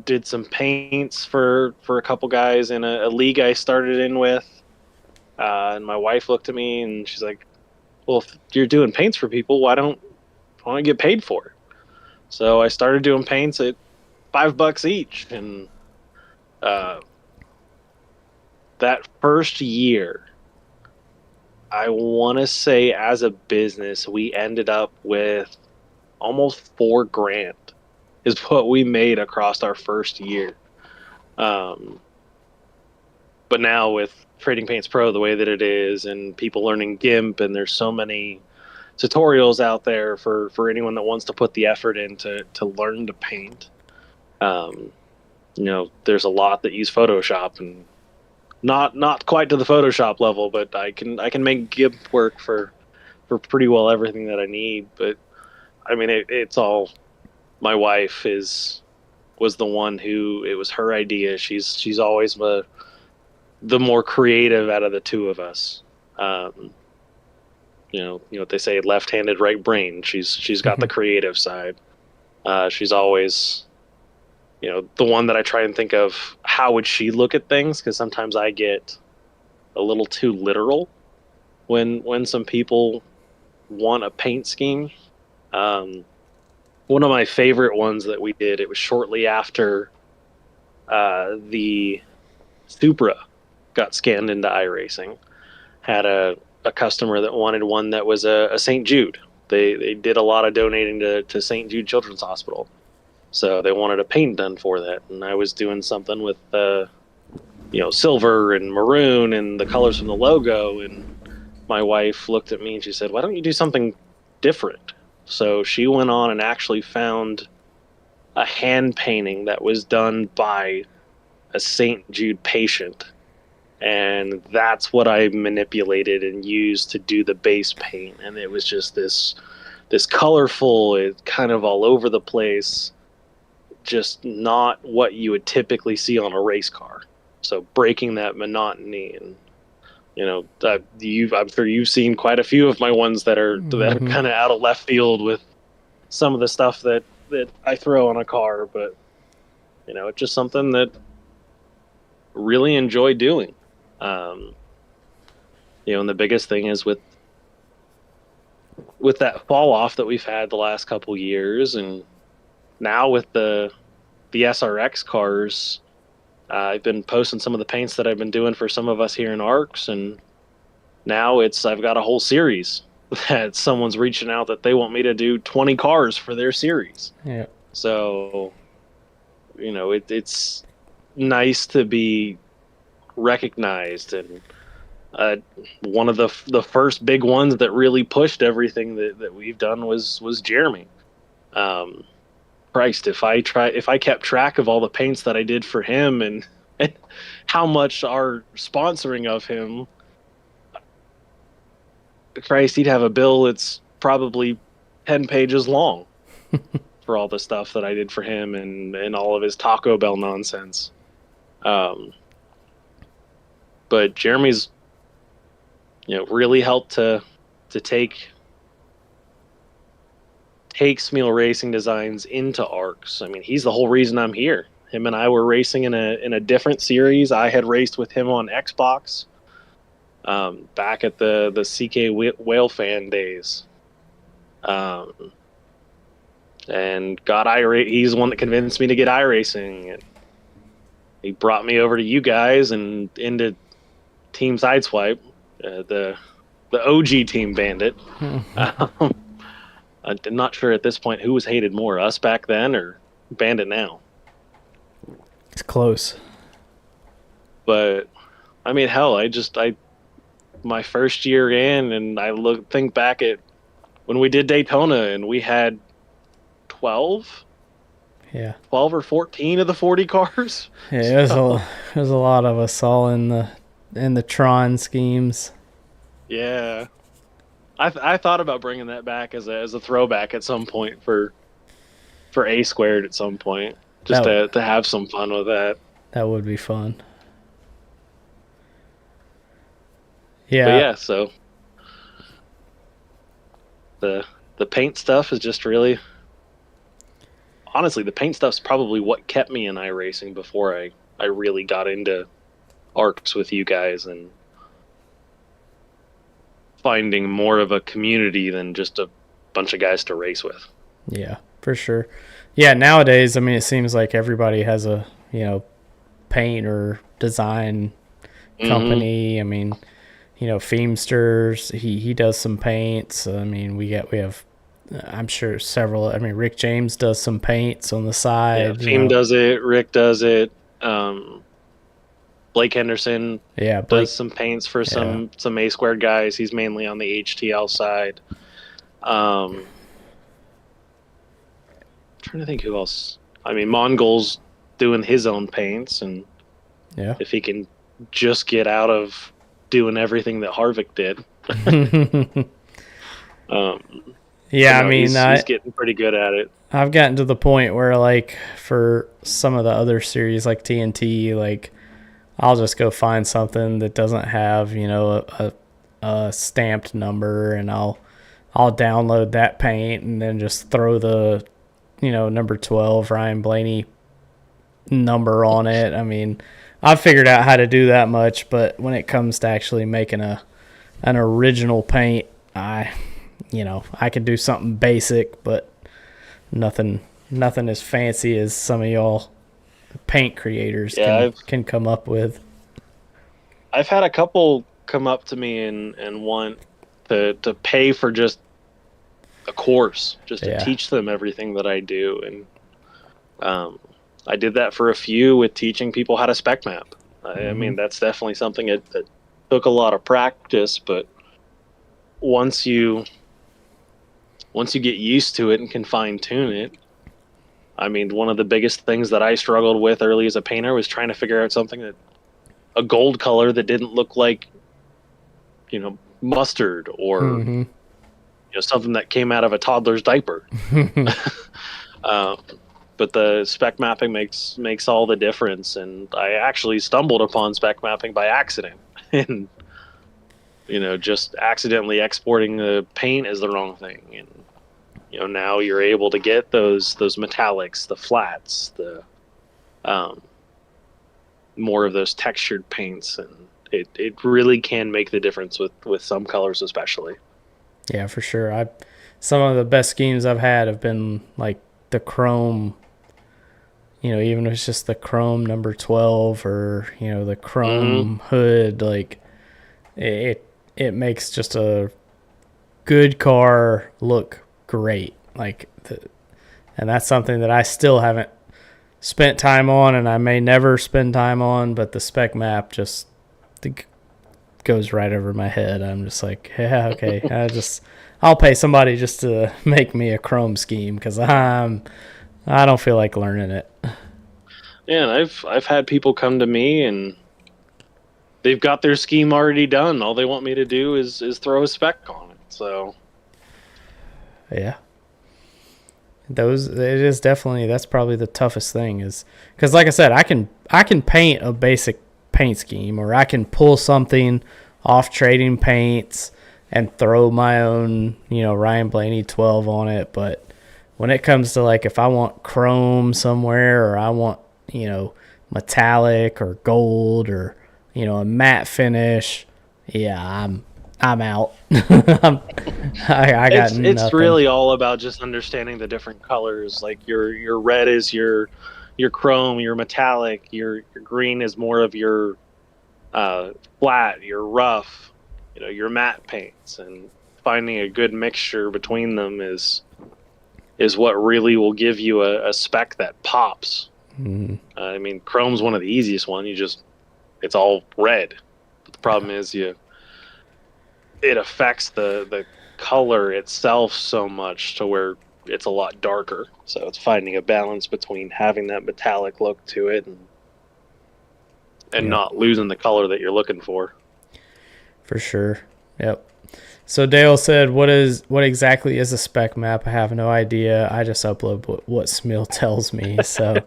did some paints for a couple guys in a league I started in with, and my wife looked at me and she's like, well, if you're doing paints for people, why don't you get paid for it? So I started doing paints at $5 each, and that first year, I want to say as a business, we ended up with almost $4,000 is what we made across our first year. But now with Trading Paints Pro the way that it is, and people learning GIMP, and there's so many tutorials out there for anyone that wants to put the effort in to learn to paint. There's a lot that use Photoshop, and not quite to the Photoshop level, but I can make GIMP work for pretty well everything that I need. But I mean, it's all my wife was the one who, it was her idea. She's always the more creative out of the two of us. You know what they say, left-handed, right brain. She's got the creative side. She's always the one that I try and think of, how would she look at things, because sometimes I get a little too literal when some people want a paint scheme. One of my favorite ones that we did, it was shortly after the Supra got scanned into iRacing. Had a customer that wanted one that was a St. Jude. They did a lot of donating to St. Jude Children's Hospital. So they wanted a paint done for that. And I was doing something with silver and maroon and the colors from the logo. And my wife looked at me and she said, why don't you do something different? So she went on and actually found a hand painting that was done by a St. Jude patient. And that's what I manipulated and used to do the base paint. And it was just this colorful, it kind of all over the place, just not what you would typically see on a race car. So breaking that monotony, and I'm sure you've seen quite a few of my ones that are kind of out of left field with some of the stuff that I throw on a car, but it's just something that really enjoy doing. And the biggest thing is with that fall off that we've had the last couple years, and now with the SRX cars, I've been posting some of the paints that I've been doing for some of us here in ARCS, and now I've got a whole series that someone's reaching out that they want me to do 20 cars for their series. Yeah. So, it's nice to be recognized, and one of the first big ones that really pushed everything that we've done was Jeremy. Christ, if I kept track of all the paints that I did for him and how much our sponsoring of him, Christ, he'd have a bill that's probably 10 pages long for all the stuff that I did for him and all of his Taco Bell nonsense. But Jeremy's, really helped to take Smeal Racing Designs into ARCS. I mean, he's the whole reason I'm here. Him and I were racing in a different series. I had raced with him on Xbox back at the CK Whale Fan days. And got he's the one that convinced me to get iRacing. And he brought me over to you guys and into Team Sideswipe, the OG Team Bandit. I'm not sure at this point who was hated more, us back then or Bandit now. It's close. But I mean, hell, my first year in, and I think back at when we did Daytona, and we had 12 or 14 of the 40 cars. Yeah, it was a lot of us all in the Tron schemes. Yeah, I thought about bringing that back as a throwback at some point for A Squared at some point, just to have some fun with that. That would be fun. Yeah. But yeah, so the paint stuff is just really, honestly, the paint stuff's probably what kept me in iRacing before I really got into ARCS with you guys and finding more of a community than just a bunch of guys to race with. Yeah, for sure. Yeah, nowadays, I mean, it seems like everybody has a, paint or design company. Mm-hmm. I mean, Feemsters, he does some paints. I mean, we have, I'm sure several. I mean, Rick James does some paints on the side. Yeah, Feem does it. Rick does it. Blake Henderson does some paints for some A Squared guys. He's mainly on the HTL side. Trying to think who else. I mean, Mongol's doing his own paints, and if he can just get out of doing everything that Harvick did. Yeah, I mean, he's getting pretty good at it. I've gotten to the point where, like, for some of the other series, like TNT, like, I'll just go find something that doesn't have, a stamped number, and I'll download that paint and then just throw the, number 12 Ryan Blaney number on it. I mean, I've figured out how to do that much, but when it comes to actually making an original paint, I could do something basic, but nothing as fancy as some of y'all paint creators can come up with. I've had a couple come up to me and want to pay for just a course, just to teach them everything that I do. And I did that for a few with teaching people how to spec map. I mean, that's definitely something that took a lot of practice, but once you get used to it and can fine tune it, I mean, one of the biggest things that I struggled with early as a painter was trying to figure out a gold color that didn't look like, mustard or, something that came out of a toddler's diaper. But the spec mapping makes all the difference. And I actually stumbled upon spec mapping by accident and, just accidentally exporting the paint is the wrong thing. And, now you're able to get those metallics, the flats, the more of those textured paints, and it really can make the difference with some colors especially. Yeah, for sure. Some of the best schemes I've had have been like the chrome, even if it's just the chrome number 12 or, the chrome hood, like it makes just a good car look great. And that's something that I still haven't spent time on, and I may never spend time on, but the spec map just goes right over my head. I'm just like, yeah, okay. I'll pay somebody just to make me a chrome scheme because I don't feel like learning it. Yeah, and I've had people come to me and they've got their scheme already done. All they want me to do is throw a spec on it. So Yeah. It is definitely, that's probably the toughest thing is because like I said, I can paint a basic paint scheme, or I can pull something off trading paints and throw my own, Ryan Blaney 12 on it. But when it comes to like, if I want chrome somewhere, or I want, metallic or gold, or, a matte finish, yeah, I'm out. I got nothing. It's really all about just understanding the different colors. Like your red is your chrome, your metallic, your green is more of your flat, your rough, your matte paints, and finding a good mixture between them is what really will give you a spec that pops. Mm. I mean, chrome's one of the easiest one. It's all red. But the problem is it affects the color itself so much to where it's a lot darker. So it's finding a balance between having that metallic look to it and not losing the color that you're looking for. For sure. Yep. So Dale said, what exactly is a spec map? I have no idea. I just upload what Smeal tells me. So,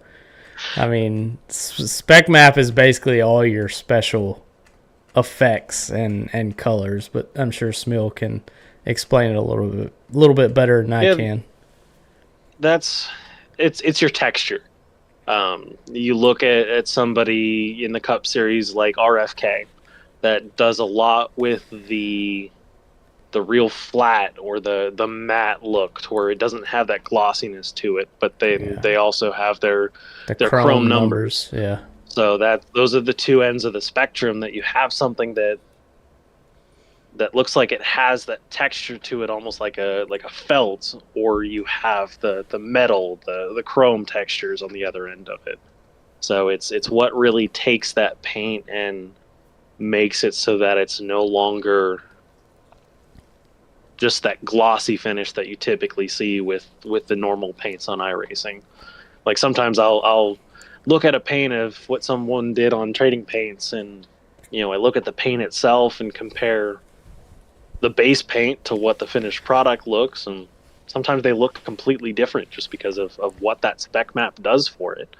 I mean, spec map is basically all your special effects and colors, but I'm sure Smeal can explain it a little bit better than I can. It's your texture. You look at somebody in the Cup Series like RFK that does a lot with the real flat or the matte look, to where it doesn't have that glossiness to it, but they also have their chrome numbers. Yeah. So those are the two ends of the spectrum, that you have something that looks like it has that texture to it, almost like a felt, or you have the metal, the chrome textures on the other end of it. So it's what really takes that paint and makes it so that it's no longer just that glossy finish that you typically see with the normal paints on iRacing. Like sometimes I'll look at a paint of what someone did on trading paints, and I look at the paint itself and compare the base paint to what the finished product looks, and sometimes they look completely different just because of what that spec map does for it.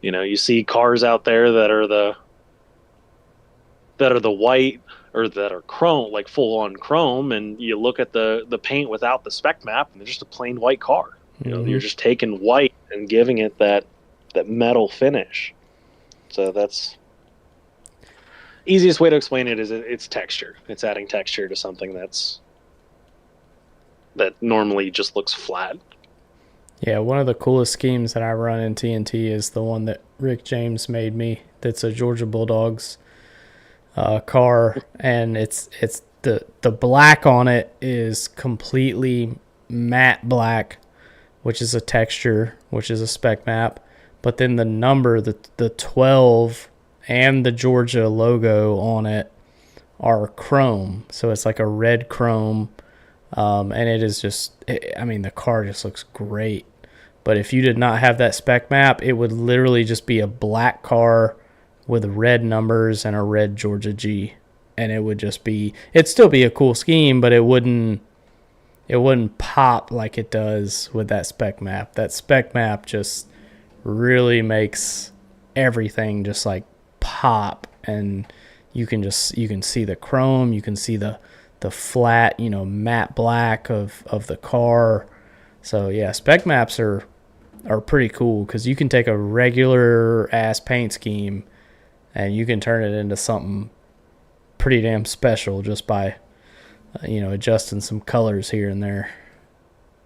You see cars out there that are the white, or that are chrome, like full on chrome, and you look at the paint without the spec map, and they're just a plain white car. You're just taking white and giving it that metal finish. So that's easiest way to explain it, is it's texture. It's adding texture to something that normally just looks flat. Yeah, one of the coolest schemes that I run in TNT is the one that Rick James made me. That's a Georgia Bulldogs car, and it's the black on it is completely matte black, which is a texture, which is a spec map. But then the number, the 12 and the Georgia logo on it are chrome. So it's like a red chrome, and it is just, the car just looks great. But if you did not have that spec map, it would literally just be a black car with red numbers and a red Georgia G. And it'd still be a cool scheme, but it wouldn't pop like it does with that spec map. That spec map just really makes everything just like pop, and you can see the chrome, you can see the flat, matte black of the car. So yeah, spec maps are pretty cool, because you can take a regular ass paint scheme and you can turn it into something pretty damn special just by adjusting some colors here and there.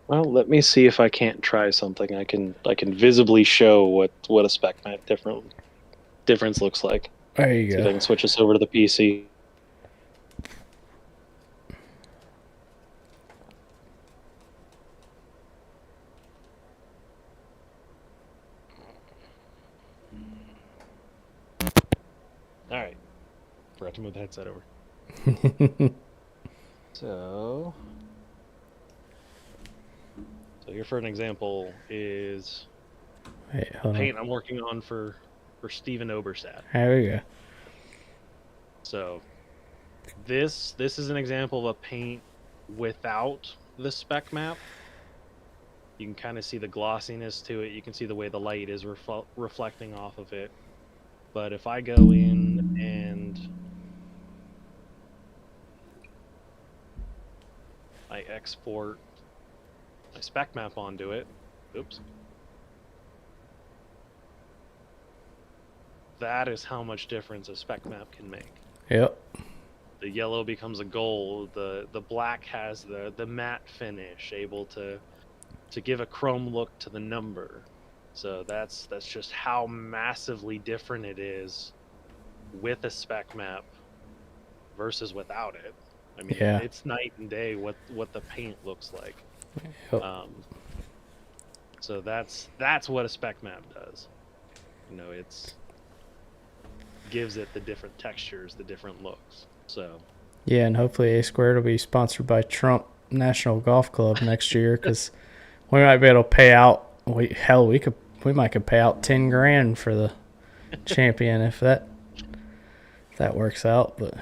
Well, let me see if I can't try something. I can visibly show what a spec map difference looks like. There you See go. if I can switch this over to the PC. All right. Forgot to move the headset over. So here for an example is Wait, hold on. paint I'm working on for Steven Oberstadt. There we go. So this is an example of a paint without the spec map. You can kind of see the glossiness to it. You can see the way the light is reflecting off of it. But if I go in and I export my spec map onto it, oops. That is how much difference a spec map can make. Yep. The yellow becomes a gold. The black has the matte finish, able to give a chrome look to the number. So that's just how massively different it is with a spec map versus without it. I mean, Yeah. it's night and day what the paint looks like. Yep. So that's what a spec map does. You know, it's gives it the different textures, the different looks. So Yeah, and hopefully A Squared will be sponsored by Trump National Golf Club next year, because we might be able to pay out. We might could pay out $10,000 for the champion if that works out. But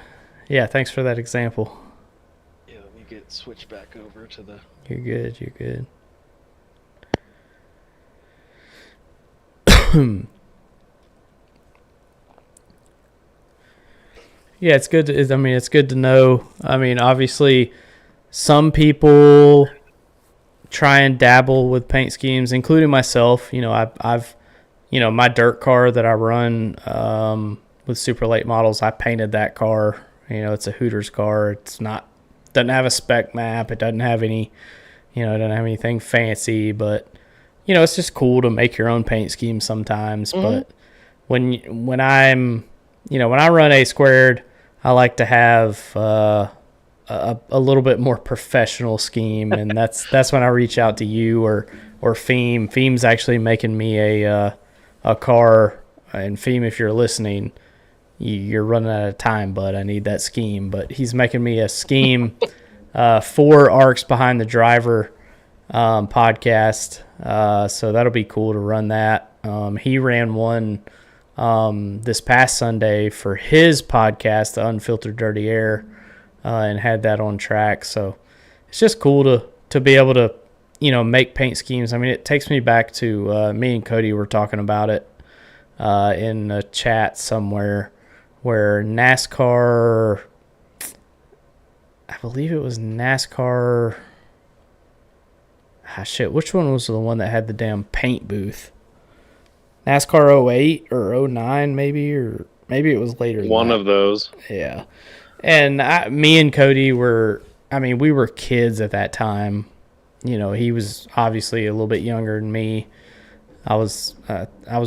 yeah, thanks for that example. yeah, let me get switched back over to the. You're good. You're good. Yeah, it's good. It's good to know. I mean, obviously, some people try and dabble with paint schemes, including myself. You know, I've my dirt car that I run with super late models, I painted that car. You know, it's a Hooters car. It's not, doesn't have a spec map. It doesn't have any, it doesn't have anything fancy, but it's just cool to make your own paint scheme sometimes. Mm-hmm. But when I'm, when I run A Squared, I like to have a little bit more professional scheme, and that's when I reach out to you or Feem. Feem's actually making me a car, and Feem, if you're listening, you're running out of time, but I need that scheme. But he's making me a scheme for ARCS Behind the Driver podcast, so that'll be cool to run that. He ran one this past Sunday for his podcast, The Unfiltered Dirty Air, and had that on track. So it's just cool to be able to, make paint schemes. I mean, it takes me back to me and Cody were talking about it in a chat somewhere where NASCAR, I believe it was NASCAR. Which one was the one that had the damn paint booth? NASCAR 08 or 09 maybe, or maybe it was later. One of those. Yeah. And me and Cody we were kids at that time. He was obviously a little bit younger than me. I was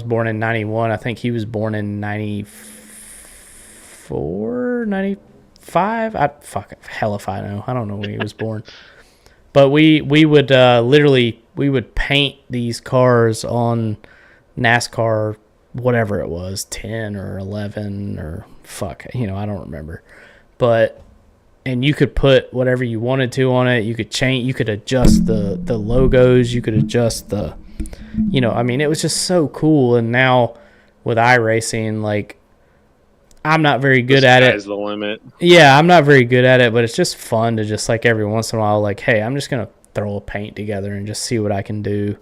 born in 91. I think he was born in 94, 95. Hell if I know. I don't know when he was born. But we would we would paint these cars on NASCAR, whatever it was, 10 or 11 or I don't remember. And you could put whatever you wanted to on it. You could change, you could adjust the logos, you could adjust it was just so cool. And now with iRacing, I'm not very good at it. The sky's the limit. Yeah, I'm not very good at it, but it's just fun to just every once in a while, hey, I'm just going to throw a paint together and just see what I can do.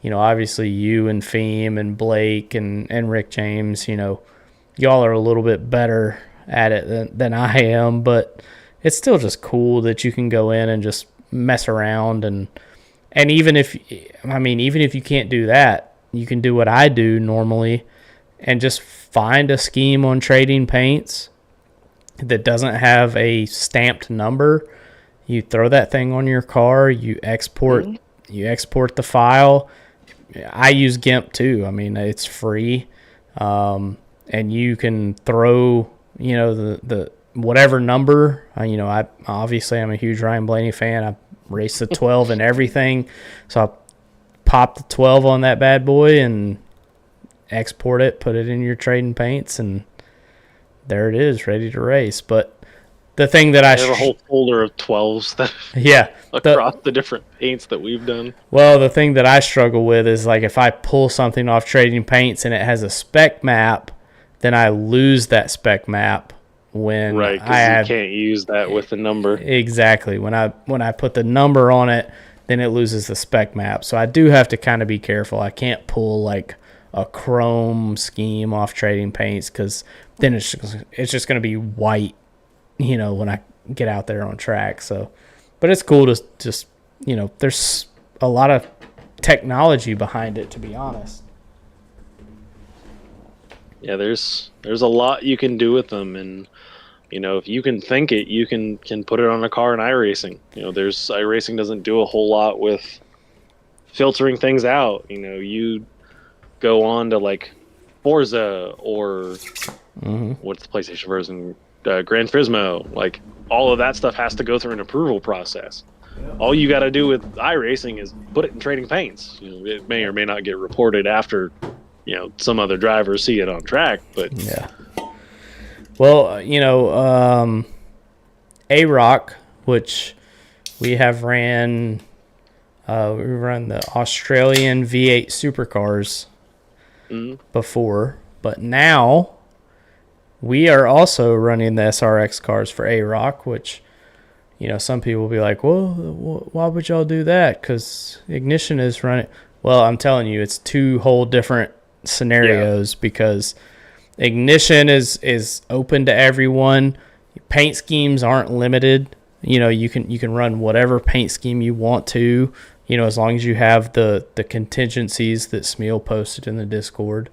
Obviously you and Feem and Blake and Rick James, y'all are a little bit better at it than I am, but it's still just cool that you can go in and just mess around. And even if you can't do that, you can do what I do normally and just find a scheme on Trading Paints that doesn't have a stamped number. You throw that thing on your car, you export the file. I use GIMP too. It's free. And you can throw, the whatever number. I'm a huge Ryan Blaney fan. I race the 12 and everything. So I pop the 12 on that bad boy and export it, put it in your Trading Paints, and there it is, ready to race. But the thing that I have a whole folder of 12s that across the different paints that we've done. Well, the thing that I struggle with is like if I pull something off Trading Paints and it has a spec map, then I lose that spec map when right, because you can't use that with the number. Exactly. When I put the number on it, then it loses the spec map. So I do have to kind of be careful. I can't pull like a chrome scheme off Trading Paints because then it's just going to be white, when I get out there on track. So, but it's cool to just, there's a lot of technology behind it, to be honest. Yeah, there's a lot you can do with them, and if you can think it, you can put it on a car in iRacing. iRacing doesn't do a whole lot with filtering things out. You go on to like Forza or what's the PlayStation version, Gran Turismo. Like all of that stuff has to go through an approval process. All you got to do with iRacing is put it in Trading Paints. It may or may not get reported after some other drivers see it on track, but yeah. Well, ARCS, which we have ran, we run the Australian V8 supercars before, but now we are also running the SRX cars for ARCS, which, some people will be like, well, why would y'all do that? Because Ignition is running. Well, I'm telling you, it's two whole different scenarios because Ignition is open to everyone. Paint schemes aren't limited. You can run whatever paint scheme you want to, as long as you have the contingencies that Smeal posted in the Discord.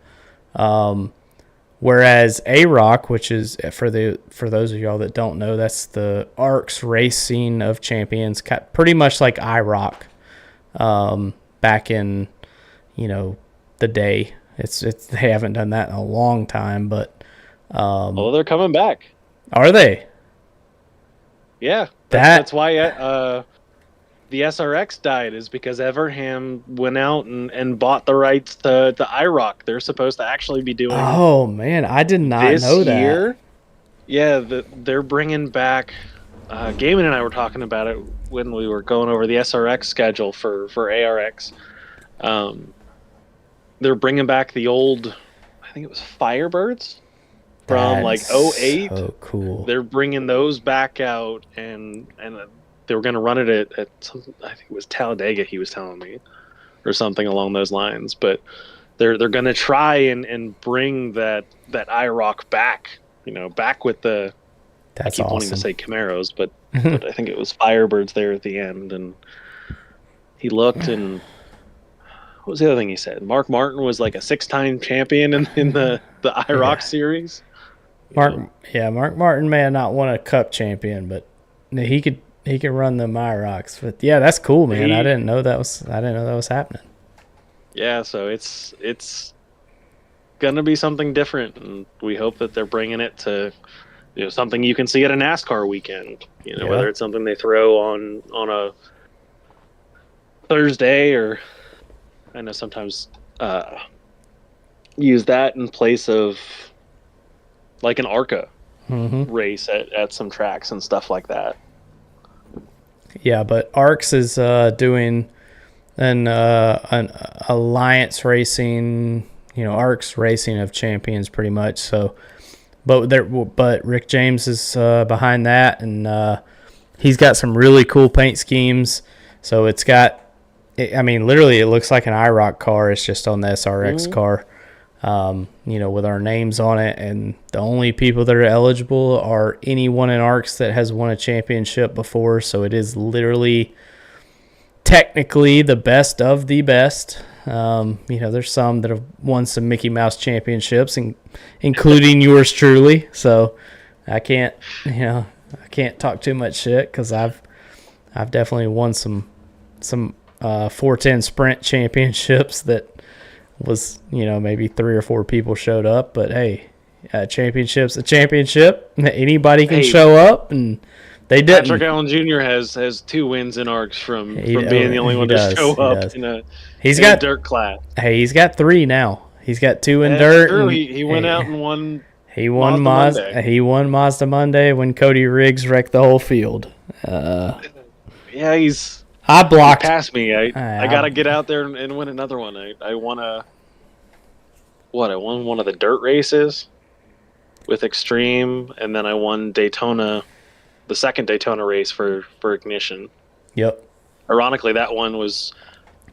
Whereas ARCS, which is for those of y'all that don't know, that's the ARCS Racing of Champions, pretty much like IROC back in the day. They haven't done that in a long time, but well, they're coming back. Are they? Yeah, that's why the SRX died, is because Everham went out and bought the rights to IROC. They're supposed to actually be doing. Oh man, I did not know that. Year. Yeah, they're bringing back. Gaiman and I were talking about it when we were going over the SRX schedule for ARX. They're bringing back the old, I think it was Firebirds from That's 08. So cool. They're bringing those back out, and they were going to run it at some, I think it was Talladega, he was telling me, or something along those lines. But they're going to try and bring that IROC back, back with the. That's I keep awesome. wanting to say Camaros, but I think it was Firebirds there at the end, and he looked and. What was the other thing he said? Mark Martin was like a 6-time champion in the IROC series. Mark Martin may have not won a Cup champion, but he could run the IROCs. But yeah, that's cool, man. I didn't know that was happening. Yeah, so it's gonna be something different, and we hope that they're bringing it to something you can see at a NASCAR weekend. Whether it's something they throw on a Thursday, or I know sometimes use that in place of like an ARCA race at some tracks and stuff like that. Yeah, but ARCS is doing an alliance racing, ARCS Racing of Champions, pretty much. So, but Rick James is behind that, and he's got some really cool paint schemes. So it's got. Literally, it looks like an IROC car. It's just on the SRX car, with our names on it. And the only people that are eligible are anyone in ARCS that has won a championship before. So it is literally, technically, the best of the best. There's some that have won some Mickey Mouse championships, including yours truly. So I can't talk too much shit because I've definitely won some 410 sprint championships that was, maybe 3 or 4 people showed up, but hey, championship's a championship. Anybody can show up, and they didn't. Patrick Allen Jr. has 2 wins in ARCS from being the only one to show up in a dirt class. Hey, he's got 3 now. He's got 2 in dirt. True. And, he went out and won He won Mazda Monday when Cody Riggs wrecked the whole field. Yeah, I blocked. He passed me. I got to get out there and win another one. I won I won one of the dirt races with Extreme, and then I won Daytona, the second Daytona race for Ignition. Yep. Ironically, that one was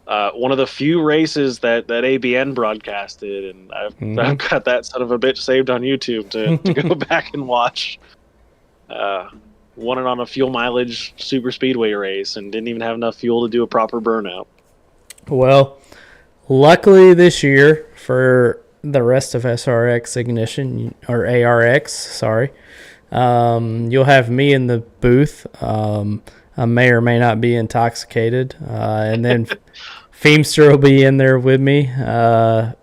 one of the few races that ABN broadcasted, and I've got that son of a bitch saved on YouTube to go back and watch. Won it on a fuel mileage super speedway race and didn't even have enough fuel to do a proper burnout. Well, luckily this year for the rest of SRX Ignition, or ARX, sorry, you'll have me in the booth. I may or may not be intoxicated, and then Feemster will be in there with me. I'm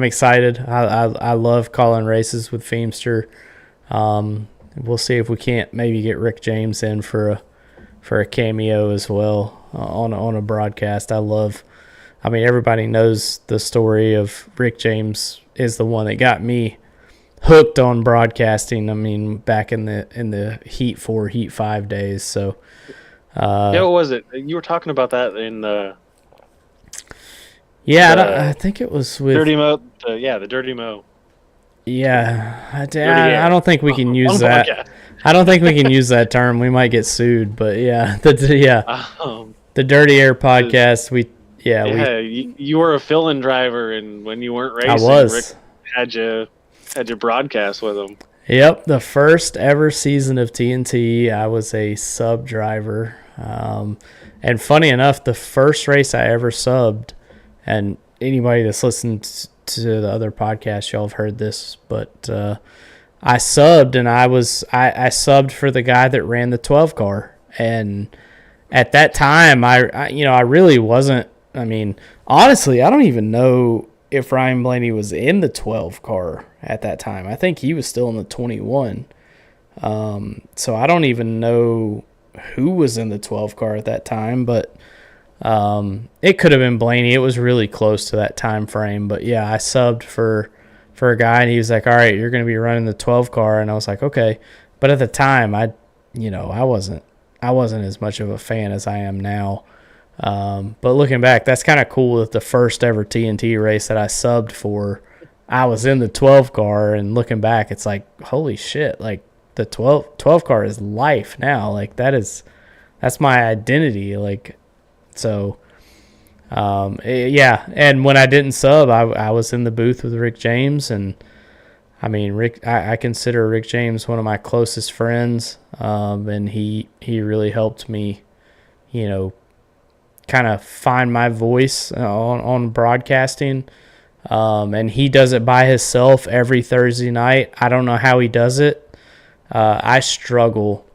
excited. I love calling races with Feemster. We'll see if we can't maybe get Rick James in for a cameo as well on a broadcast. I mean, everybody knows the story of Rick James is the one that got me hooked on broadcasting. I mean, back in the Heat 4, Heat 5 days. So, yeah, what was it? You were talking about that in the. Yeah, I think it was with Dirty Mo. The Dirty Mo. Yeah, I don't think we can use that. Podcast. I don't think we can use that term. We might get sued. But yeah, the Dirty Air podcast. You were a fill-in driver, and when you weren't racing, I was. Rick had you broadcast with him. Yep, the first ever season of TNT, I was a sub driver, and funny enough, the first race I ever subbed, and anybody that's listened to the other podcasts, y'all have heard this, but I subbed, and I subbed for the guy that ran the 12 car, and at that time, I really wasn't. I mean, honestly, I don't even know if Ryan Blaney was in the 12 car at that time. I think he was still in the 21. So I don't even know who was in the 12 car at that time, but it could have been Blaney. It was really close to that time frame. But yeah, I subbed for a guy, and he was like, "All right, you're going to be running the 12 car," and I was like, "Okay." But at the time, I wasn't as much of a fan as I am now. But looking back, that's kind of cool that the first ever TNT race that I subbed for, I was in the 12 car, and looking back, it's like, holy shit, like the 12 car is life now. Like that's my identity. Like, so, yeah. And when I didn't sub, I was in the booth with Rick James, and I mean, I consider Rick James one of my closest friends. And he really helped me, kind of find my voice on broadcasting. And he does it by himself every Thursday night. I don't know how he does it. I struggle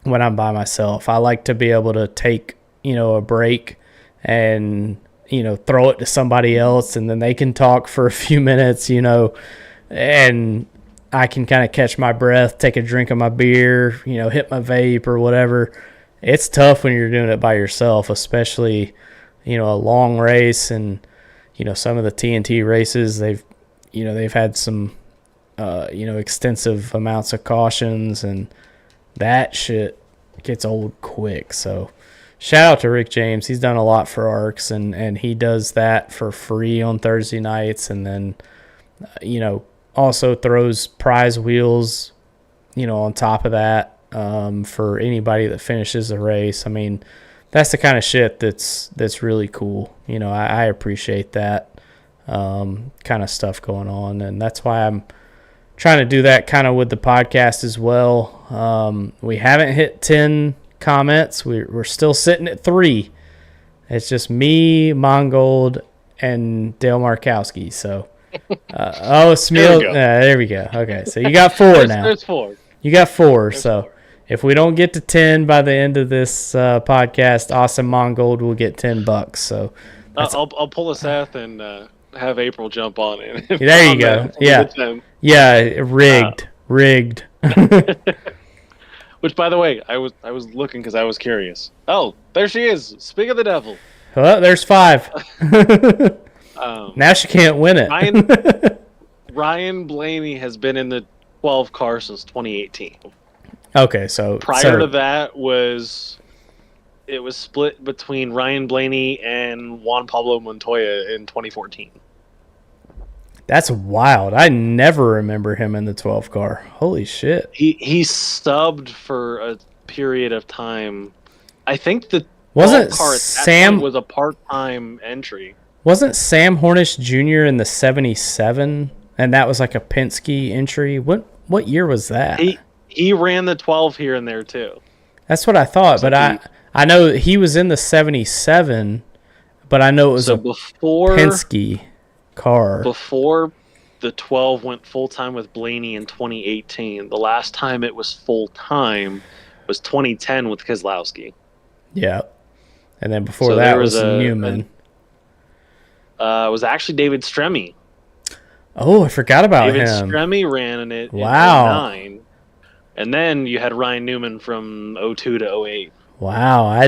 when I'm by myself. I like to be able to take, a break and, throw it to somebody else, and then they can talk for a few minutes, and I can kind of catch my breath, take a drink of my beer, hit my vape or whatever. It's tough when you're doing it by yourself, especially, a long race, and, some of the TNT races, they've had some, extensive amounts of cautions, and that shit gets old quick. So shout out to Rick James. He's done a lot for ARCS, and he does that for free on Thursday nights. And then, also throws prize wheels, on top of that. For anybody that finishes a race. I mean, that's the kind of shit that's really cool. I appreciate that kind of stuff going on, and that's why I'm trying to do that kind of with the podcast as well. We haven't hit 10 comments. We're still sitting at 3. It's just me, Mongold, and Dale Markowski. So, Smeal. There we go. Okay, so you got 4 now. There's 4. You got 4. So if we don't get to 10 by the end of this podcast, Awesome Mongold will get $10. So I'll pull a Seth and have April jump on it. There you go. Yeah, rigged. Which, by the way, I was looking because I was curious. Oh, there she is. Speak of the devil. Well, there's 5. Now she can't win it. Ryan Blaney has been in the 12 car since 2018. Okay, so Prior to that it was split between Ryan Blaney and Juan Pablo Montoya in 2014. That's wild. I never remember him in the 12 car. Holy shit. He subbed for a period of time. I think the Wasn't 12 car at that Sam point was a part-time entry. Wasn't Sam Hornish Jr. in the 77 and that was like a Penske entry? What year was that? He ran the 12 here and there too. That's what I thought, but I know he was in the 77, but I know it was before Penske car. Before the 12 went full-time with Blaney in 2018, the last time it was full-time was 2010 with Keselowski. Yeah. And then before that was Newman. It was actually David Stremme. Oh, I forgot about him. David Stremme ran in it in 09. And then you had Ryan Newman from 02 to 08. Wow, I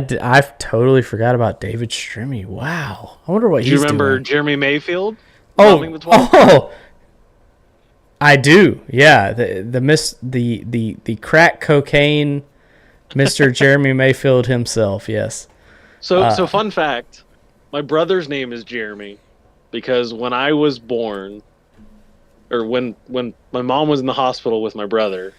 totally forgot about David Stremme. Wow. I wonder what he's doing. Do you remember Jeremy Mayfield? Oh, I do. Yeah, the crack cocaine Mr. Jeremy Mayfield himself, yes. So fun fact, my brother's name is Jeremy because when I was born, or when my mom was in the hospital with my brother,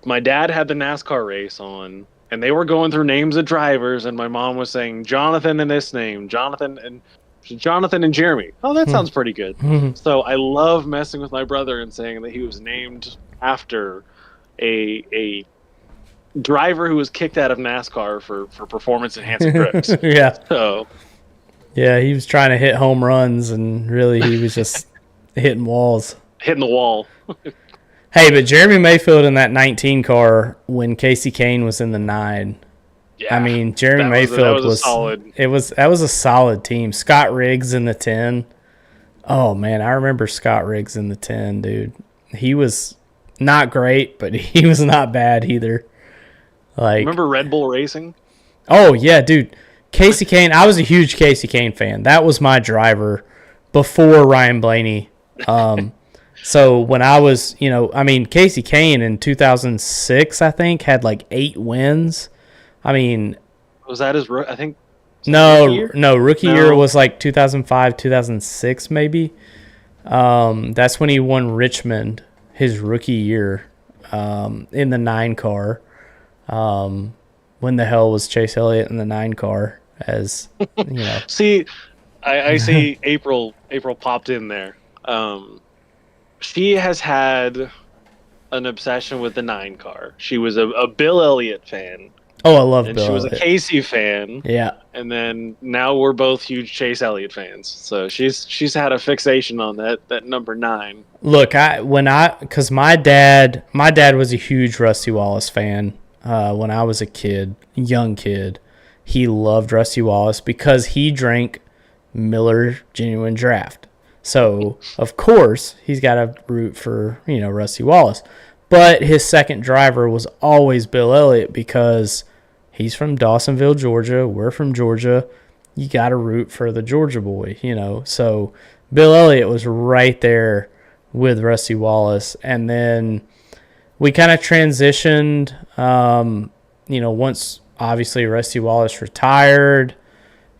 my dad had the NASCAR race on, and they were going through names of drivers, and my mom was saying Jonathan and this name, Jonathan and Jeremy. Oh, that sounds pretty good. So I love messing with my brother and saying that he was named after a driver who was kicked out of NASCAR for performance enhancing drugs. Yeah. So yeah, he was trying to hit home runs, and really he was just hitting walls. Hitting the wall. Hey, but Jeremy Mayfield in that 19 car when Casey Kane was in the 9. Yeah, I mean, Jeremy Mayfield was solid. That was a solid team. Scott Riggs in the 10. Oh man, I remember Scott Riggs in the 10, dude. He was not great, but he was not bad either. Like, remember Red Bull Racing? Oh yeah, dude. Casey Kane, I was a huge Casey Kane fan. That was my driver before Ryan Blaney. So when I was, Casey Kane in 2006, I think, had like 8 wins. I mean, was that his? I think. Rookie year was like 2005, 2006, maybe. That's when he won Richmond his rookie year, in the 9 car. When the hell was Chase Elliott in the 9 car? As you know, see, I see April popped in there. She has had an obsession with the 9 car. She was a Bill Elliott fan. Oh, I love Bill Elliott. She was a Casey fan. Yeah. And then now we're both huge Chase Elliott fans. So she's had a fixation on that number 9. Look, because my dad was a huge Rusty Wallace fan. When I was a young kid, he loved Rusty Wallace because he drank Miller Genuine Draft. So, of course, he's got to root for, Rusty Wallace. But his second driver was always Bill Elliott because he's from Dawsonville, Georgia. We're from Georgia. You got to root for the Georgia boy, So, Bill Elliott was right there with Rusty Wallace. And then we kind of transitioned, once, obviously, Rusty Wallace retired.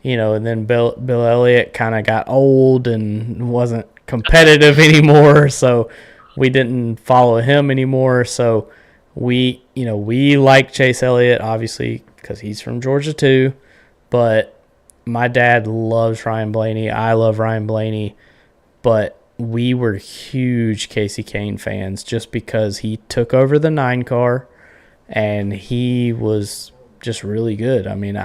And then Bill Elliott kind of got old and wasn't competitive anymore, so we didn't follow him anymore. So we like Chase Elliott, obviously, because he's from Georgia too. But my dad loves Ryan Blaney. I love Ryan Blaney. But we were huge Casey Kane fans just because he took over the 9 car, and he was just really good. I mean,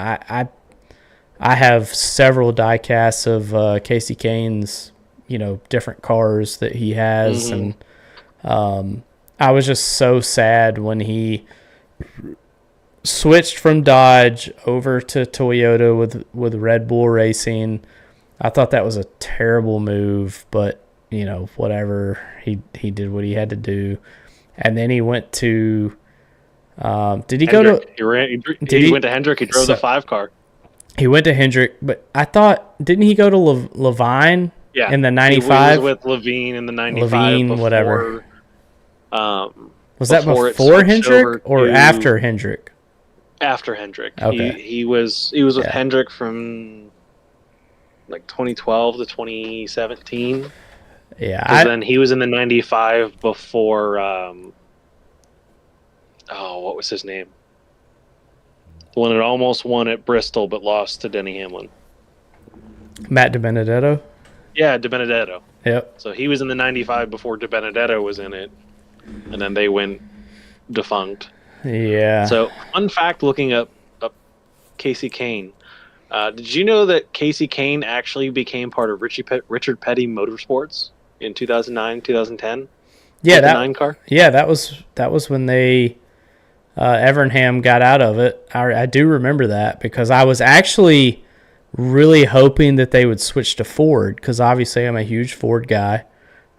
I have several die-casts of Casey Kane's, different cars that he has. Mm-hmm. And I was just so sad when he switched from Dodge over to Toyota with Red Bull Racing. I thought that was a terrible move, but, whatever. He did what he had to do. And then he went to did he Hendrick. go to... He went to Hendrick. He drove the 5 car. He went to Hendrick, but I thought, didn't he go to Levine? Yeah, in the He 95. was with Levine in the 95. Levine, before, whatever. Was that before it before switched over Hendrick or to- after Hendrick? After Hendrick. Okay. He was with Yeah. Hendrick from like 2012 to 2017. Yeah, Because then he was in the 95 before. What was his name? The one that almost won at Bristol but lost to Denny Hamlin. Matt DiBenedetto. Yeah, DiBenedetto. Yep. So he was in the 95 before DiBenedetto was in it, and then they went defunct. Yeah. So, fun fact: looking up Casey Kane. Did you know that Casey Kane actually became part of Richard Petty Motorsports in 2009, 2010? Yeah, the 9 car. Yeah, that was when they Evernham got out of it. I do remember that because I was actually really hoping that they would switch to Ford because obviously I'm a huge Ford guy.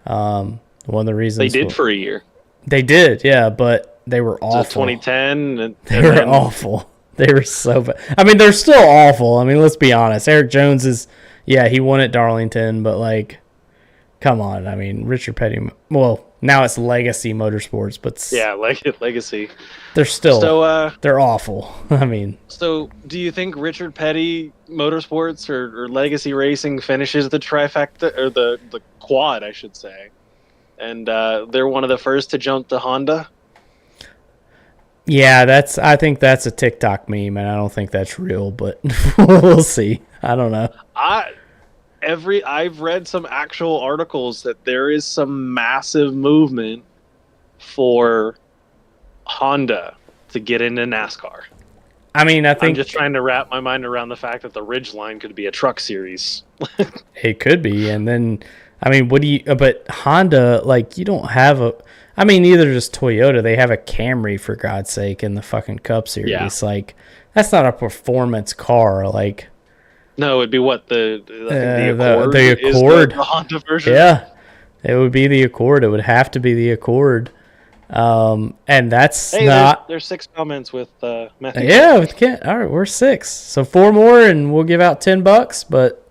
One of the reasons They did for a year. They did, yeah, but they were awful. So 2010, and they were awful. They were so bad. I mean, they're still awful. I mean, let's be honest. Eric Jones he won at Darlington, but like, come on. I mean, Richard Petty. Well, now it's Legacy Motorsports, but yeah, Legacy. They're still they're awful. I mean, so do you think Richard Petty Motorsports or Legacy Racing finishes the trifecta or the quad, I should say, and they're one of the first to jump to Honda? Yeah, I think that's a TikTok meme, and I don't think that's real, but we'll see. I don't know. I've read some actual articles that there is some massive movement for Honda to get into NASCAR. I mean, I'm just trying to wrap my mind around the fact that the Ridgeline could be a truck series. It could be, and then I mean, but Honda, like, you don't have neither does Toyota. They have a Camry, for God's sake, in the fucking Cup Series. Yeah. Like, that's not a performance car. Like, no, it'd be what the Accord. The Accord, the Honda version. Yeah, it would be the Accord. It would have to be the Accord. And that's not. There's 6 comments with Matthew. Yeah, with Kent. All right, we're 6, so 4 more, and we'll give out $10. But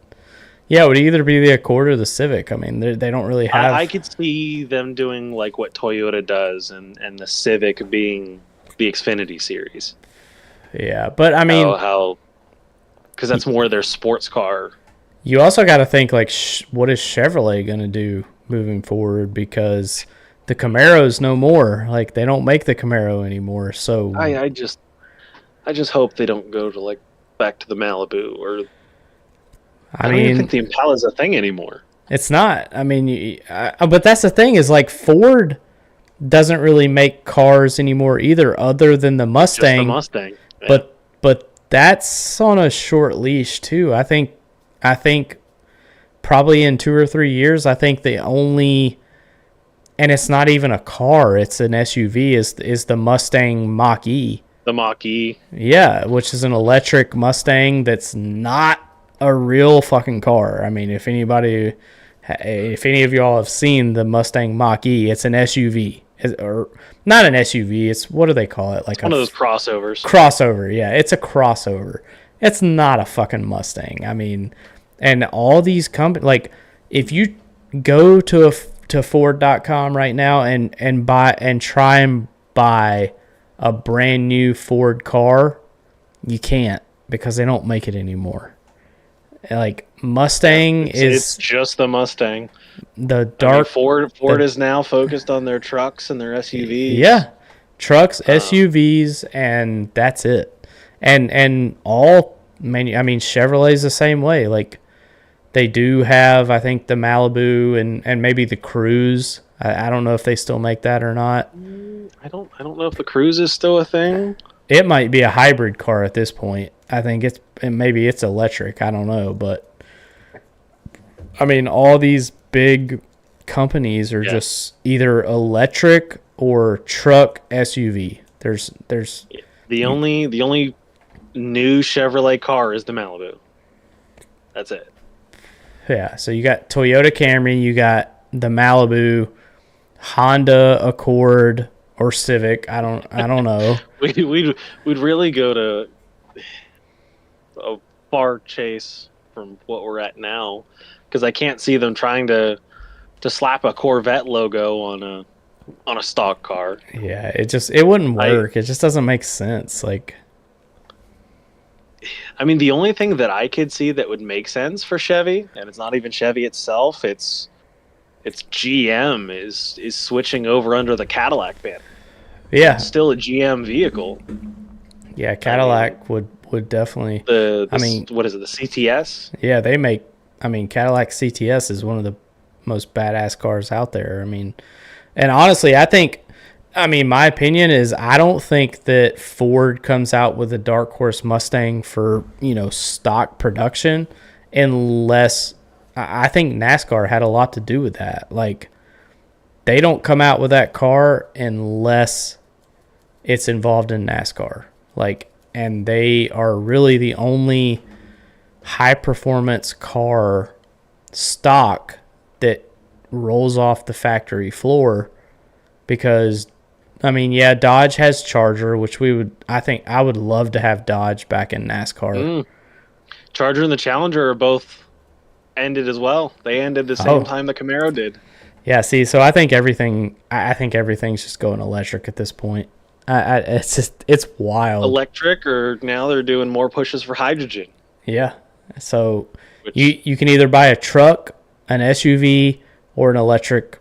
yeah, it would either be the Accord or the Civic. I mean, they don't really have. I could see them doing like what Toyota does, and the Civic being the Xfinity series. Yeah, but I mean, because that's more their sports car. You also got to think like, what is Chevrolet going to do moving forward? Because the Camaro's no more. Like, they don't make the Camaro anymore. So I just hope they don't go to like back to the Malibu or. I don't even think the Impala is a thing anymore. It's not. I mean, but that's the thing is like Ford doesn't really make cars anymore either, other than the Mustang. Just the Mustang. Yeah. But that's on a short leash too. I think probably in 2 or 3 years, I think the only, and it's not even a car, it's an SUV, is the Mustang Mach-E. The Mach-E. Yeah, which is an electric Mustang that's not a real fucking car. I mean, if any of y'all have seen the Mustang Mach-E, it's an SUV. Or not an SUV, it's, what do they call it? Like one of those crossovers. Crossover, yeah. It's a crossover. It's not a fucking Mustang. I mean, and all these companies, like, if you go to Ford.com right now and try and buy a brand new Ford car, you can't, because they don't make it anymore. Like, Mustang it's just the Mustang. The dark Ford is now focused on their trucks and their SUVs. Yeah, trucks, SUVs, and that's it. And all Chevrolet's the same way. Like, they do have, I think, the Malibu and maybe the Cruze. I don't know if they still make that or not. I don't know if the Cruze is still a thing. It might be a hybrid car at this point. I think maybe it's electric. I don't know, but I mean, all these big companies are just either electric or truck SUV. There's the only new Chevrolet car is the Malibu. That's it. Yeah, so you got Toyota Camry, you got the Malibu, Honda Accord or Civic. I don't know. We'd really go to a far chase from what we're at now, because I can't see them trying to slap a Corvette logo on a stock car. Yeah, it wouldn't work. It just doesn't make sense. Like, I mean, the only thing that I could see that would make sense for Chevy, and it's not even Chevy itself, it's GM is switching over under the Cadillac banner. yeah, It's still a GM vehicle. yeah, Cadillac would definitely. I mean, what is it? The CTS? Yeah, they make. I mean, Cadillac CTS is one of the most badass cars out there. I mean, and honestly, my opinion is I don't think that Ford comes out with a dark horse Mustang for, stock production unless I think NASCAR had a lot to do with that. Like, they don't come out with that car unless it's involved in NASCAR. Like, and they are really the only high performance car stock that rolls off the factory floor, because Dodge has Charger, which I would love to have Dodge back in NASCAR. Charger and the Challenger are both ended as well. They ended the same time the Camaro did. Yeah, see, so I think everything's just going electric at this point. It's wild. Electric, or now they're doing more pushes for hydrogen. Yeah. So you can either buy a truck, an SUV, or an electric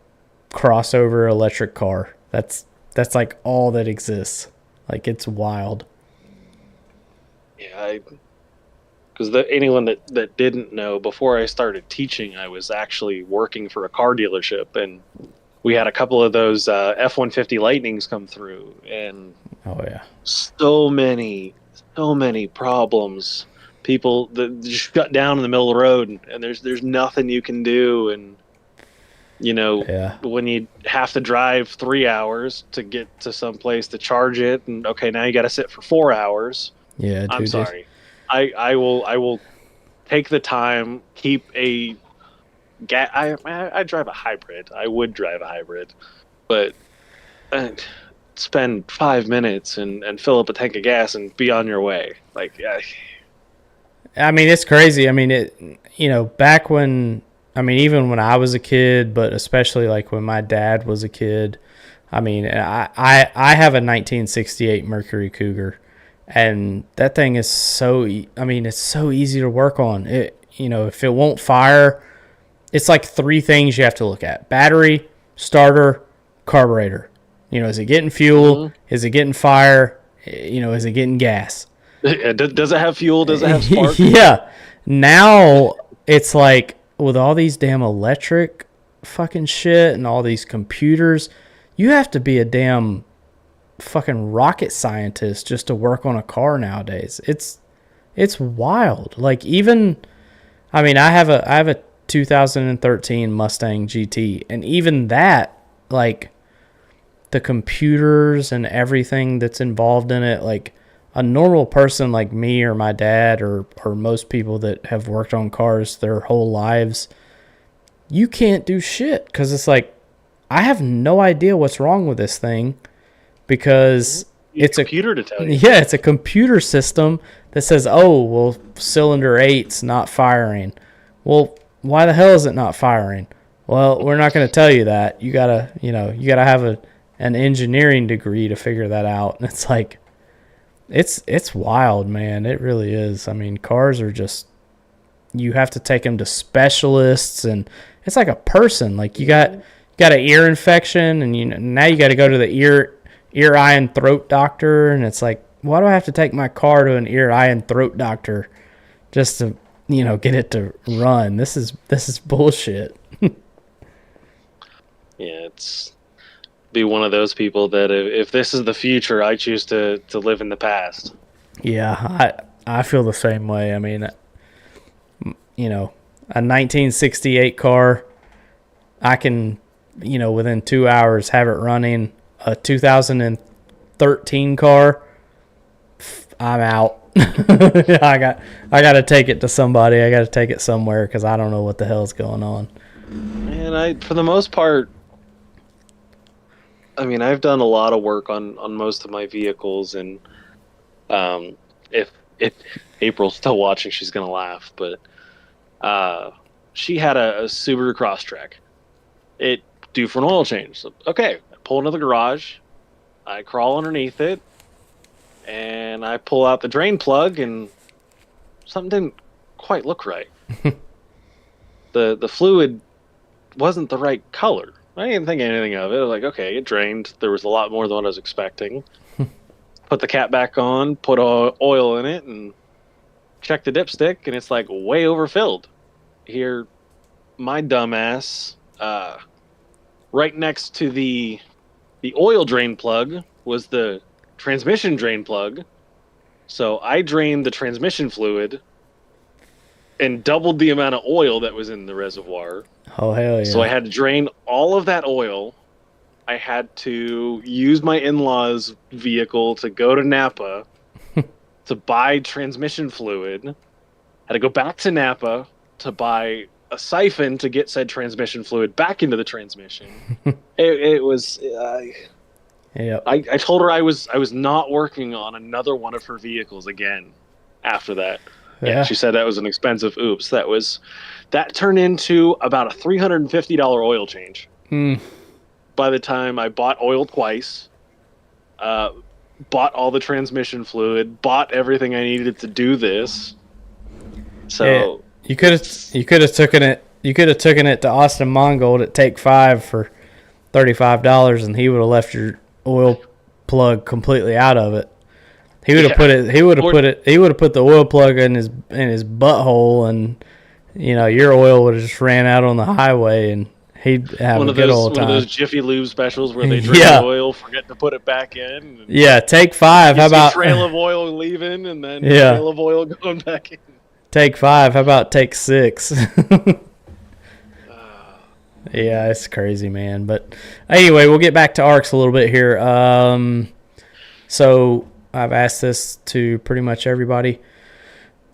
crossover electric car. That's like all that exists. Like, it's wild. Yeah, because anyone that didn't know, before I started teaching, I was actually working for a car dealership, and we had a couple of those F-150 Lightnings come through, and so many problems. People that just shut down in the middle of the road, and there's nothing you can do, and when you have to drive 3 hours to get to some place to charge it, and okay, now you got to sit for 4 hours. Yeah, dude, I'm sorry. I will take the time, keep a I drive a hybrid. I would drive a hybrid, but spend 5 minutes and fill up a tank of gas and be on your way. Like, I mean, it's crazy. I mean, back when, even when I was a kid, but especially like when my dad was a kid, I have a 1968 Mercury Cougar, and that thing is it's so easy to work on. If it won't fire, it's like 3 things you have to look at: battery, starter, carburetor. Is it getting fuel? Mm-hmm. Is it getting fire? Is it getting gas? Does it have fuel? Does it have spark? Yeah. Now it's like, with all these damn electric fucking shit and all these computers, you have to be a damn fucking rocket scientist just to work on a car nowadays. It's wild. Like, even, I have a 2013 Mustang GT, and even that, like, the computers and everything that's involved in it, like, a normal person like me or my dad or most people that have worked on cars their whole lives, you can't do shit, because it's like, I have no idea what's wrong with this thing, because it's a computer to tell you. Yeah, it's a computer system that says, oh, well, cylinder 8's not firing. Well, why the hell is it not firing? Well, we're not going to tell you that. You gotta have an engineering degree to figure that out. And it's like, it's wild, man. It really is. Cars are just, you have to take them to specialists, and it's like a person. Like, you got an ear infection, and now you got to go to the ear, eye, and throat doctor, and it's like, why do I have to take my car to an ear, eye, and throat doctor just to get it to run? This is bullshit. Yeah, it's be one of those people that if this is the future, I choose to live in the past. Yeah, I feel the same way. A 1968 car, I can, within 2 hours have it running. A 2013 car, I'm out. I got to take it to somebody. I got to take it somewhere, because I don't know what the hell's going on. And for the most part, I've done a lot of work on most of my vehicles, and if April's still watching, she's gonna laugh. But She had a Subaru Crosstrek. It due for an oil change. So, okay, I pull into the garage. I crawl underneath it, and I pull out the drain plug, and something didn't quite look right. The fluid wasn't the right color. I didn't think anything of it. I was like, okay, it drained. There was a lot more than what I was expecting. Put the cap back on, put oil in it, and check the dipstick, and it's like way overfilled. Here, my dumbass, right next to the oil drain plug was the transmission drain plug. So I drained the transmission fluid and doubled the amount of oil that was in the reservoir. Oh, hell yeah. So I had to drain all of that oil. I had to use my in-laws' vehicle to go to Napa to buy transmission fluid. Had to go back to Napa to buy a siphon to get said transmission fluid back into the transmission. It was... Yep. I told her I was not working on another one of her vehicles again after that. Yeah, she said that was an expensive oops. That turned into about a $350 oil change. By the time I bought oil twice, bought all the transmission fluid, bought everything I needed to do this. So yeah, you could have taken it to Austin Mongold at Take 5 for $35, and he would have left your oil plug completely out of it. He would have put the oil plug in his butthole, and your oil would have just ran out on the highway, and he'd have a good old time. One of those Jiffy Lube specials where they drain the oil, forget to put it back in. Yeah, Take 5. How about a trail of oil leaving, and then a trail of oil going back in? Take 5. How about Take 6? Yeah, it's crazy, man. But anyway, we'll get back to ARCS a little bit here. So I've asked this to pretty much everybody.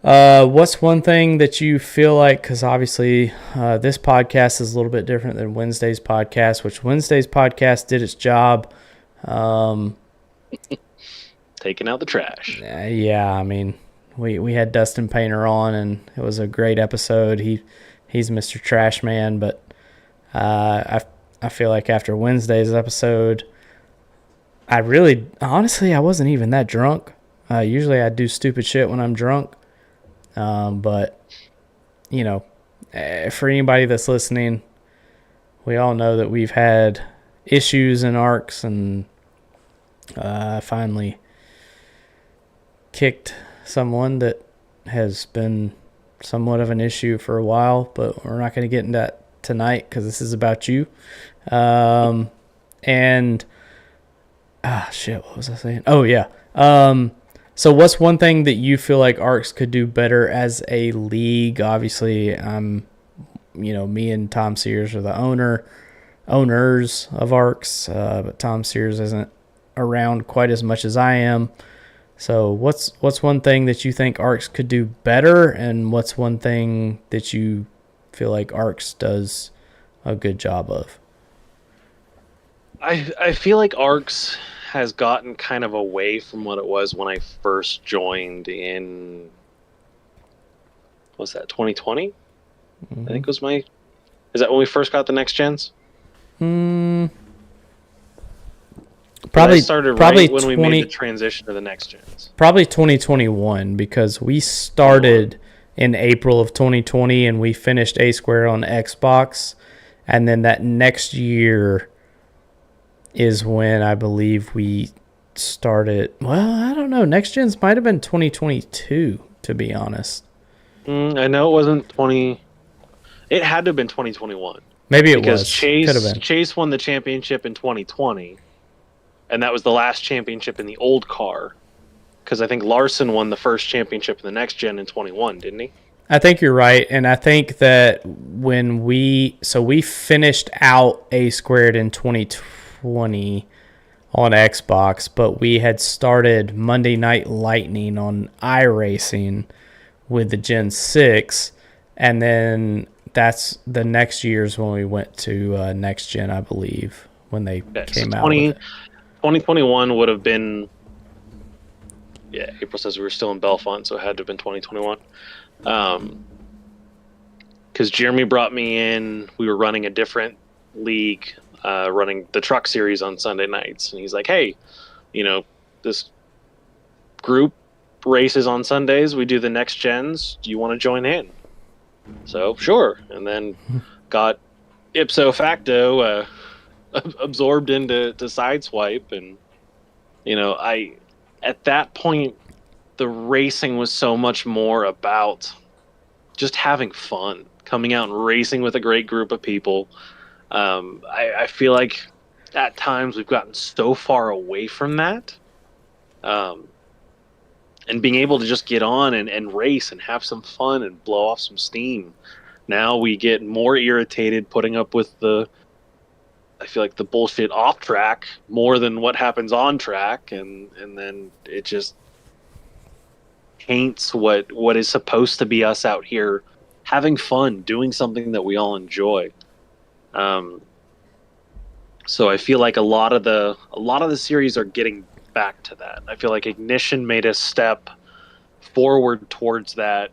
What's one thing that you feel like, because obviously this podcast is a little bit different than Wednesday's podcast, which Wednesday's podcast did its job. Taking out the trash. Yeah, I mean, we had Dustin Painter on, and it was a great episode. He's Mr. Trash Man, but I feel like after Wednesday's episode, I wasn't even that drunk. Usually I do stupid shit when I'm drunk. But, for anybody that's listening, we all know that we've had issues in ARCS, and I finally kicked someone that has been somewhat of an issue for a while, but we're not going to get into that tonight because this is about you. What was I saying? Oh, yeah. So what's one thing that you feel like ARCS could do better as a league? Obviously, me and Tom Sears are the owners of ARCS, but Tom Sears isn't around quite as much as I am. So what's one thing that you think ARCS could do better, and what's one thing that you feel like ARCS does a good job of? I feel like ARCS has gotten kind of away from what it was when I first joined in, what was that, 2020? Mm-hmm. I think was is that when we first got the next gens? Probably started probably right when we made the transition to the next gens. Probably 2021, because we started in April of 2020 and we finished A Square on Xbox, and then that next year is when I believe we started. Well, I don't know. Next gens might have been 2022, to be honest. I know it wasn't 20. It had to have been 2021. Maybe it because was. Could have been. Chase won the championship in 2020, and that was the last championship in the old car. Because I think Larson won the first championship in the next gen in 21, didn't he? I think you're right, and I think that when we finished out A Squared in 2020 on Xbox, but we had started Monday Night Lightning on iRacing with the Gen 6, and then that's the next year's when we went to next gen, I believe, when they came out with it. 2021 would have been... Yeah, April says we were still in Belfont, so it had to have been 2021. because Jeremy brought me in. We were running a different league, running the truck series on Sunday nights, and he's like, "Hey, this group races on Sundays. We do the next gens. Do you want to join in?" So sure, and then got ipso facto absorbed into Sideswipe, and I at that point the racing was so much more about just having fun, coming out and racing with a great group of people. I feel like at times we've gotten so far away from that. And being able to just get on and race and have some fun and blow off some steam. Now we get more irritated putting up with I feel like the bullshit off track more than what happens on track, and then it just paints what is supposed to be us out here having fun, doing something that we all enjoy. So I feel like a lot of the series are getting back to that. I feel like Ignition made a step forward towards that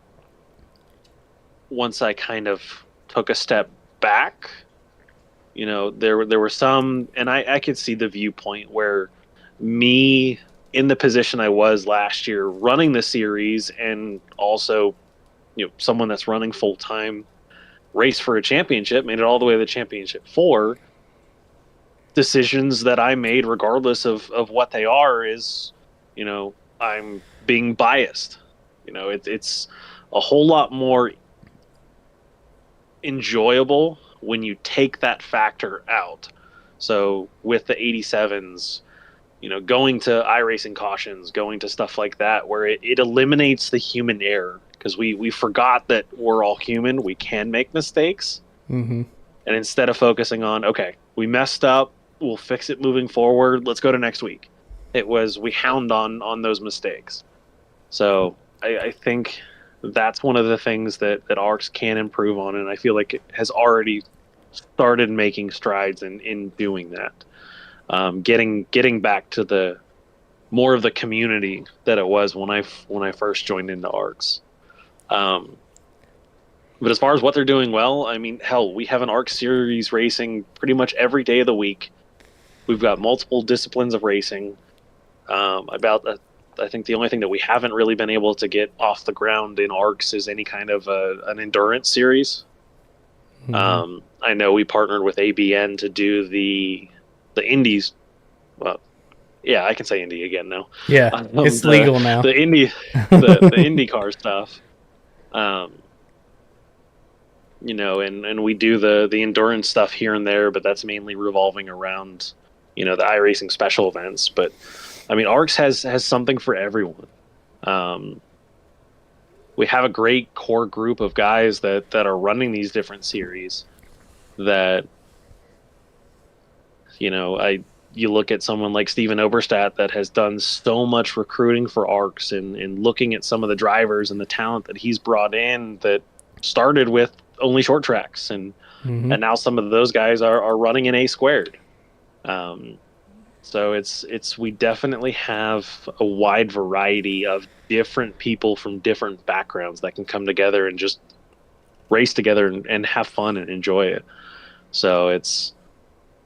once I kind of took a step back. There were some, and I could see the viewpoint where me in the position I was last year running the series, and also someone that's running full time race for a championship, made it all the way to the championship 4. Decisions that I made, regardless of what they are, is I'm being biased. It's a whole lot more enjoyable when you take that factor out. So with the 87s, going to iRacing cautions, going to stuff like that, where it eliminates the human error, because we forgot that we're all human, we can make mistakes. Mm-hmm. And instead of focusing on, okay, we messed up, we'll fix it moving forward, let's go to next week, it was we hound on those mistakes. So I think that's one of the things that ARCS can improve on, and I feel like it has already started making strides in doing that. Getting back to the more of the community that it was when I first joined into ARCS. But as far as what they're doing well, I mean, hell, we have an ARC series racing pretty much every day of the week. We've got multiple disciplines of racing. I think the only thing that we haven't really been able to get off the ground in ARCS is any kind of an endurance series. Mm-hmm. I know we partnered with ABN to do the indies. Well, yeah, I can say indie again now. Yeah, it's legal now. The the IndyCar stuff. And we do the endurance stuff here and there, but that's mainly revolving around the iRacing special events. But I mean, ARCS has something for everyone. We have a great core group of guys that are running these different series. That you look at someone like Steven Oberstadt that has done so much recruiting for ARCS, and looking at some of the drivers and the talent that he's brought in that started with only short tracks, and now some of those guys are running in A squared. So we definitely have a wide variety of different people from different backgrounds that can come together and just race together and have fun and enjoy it. So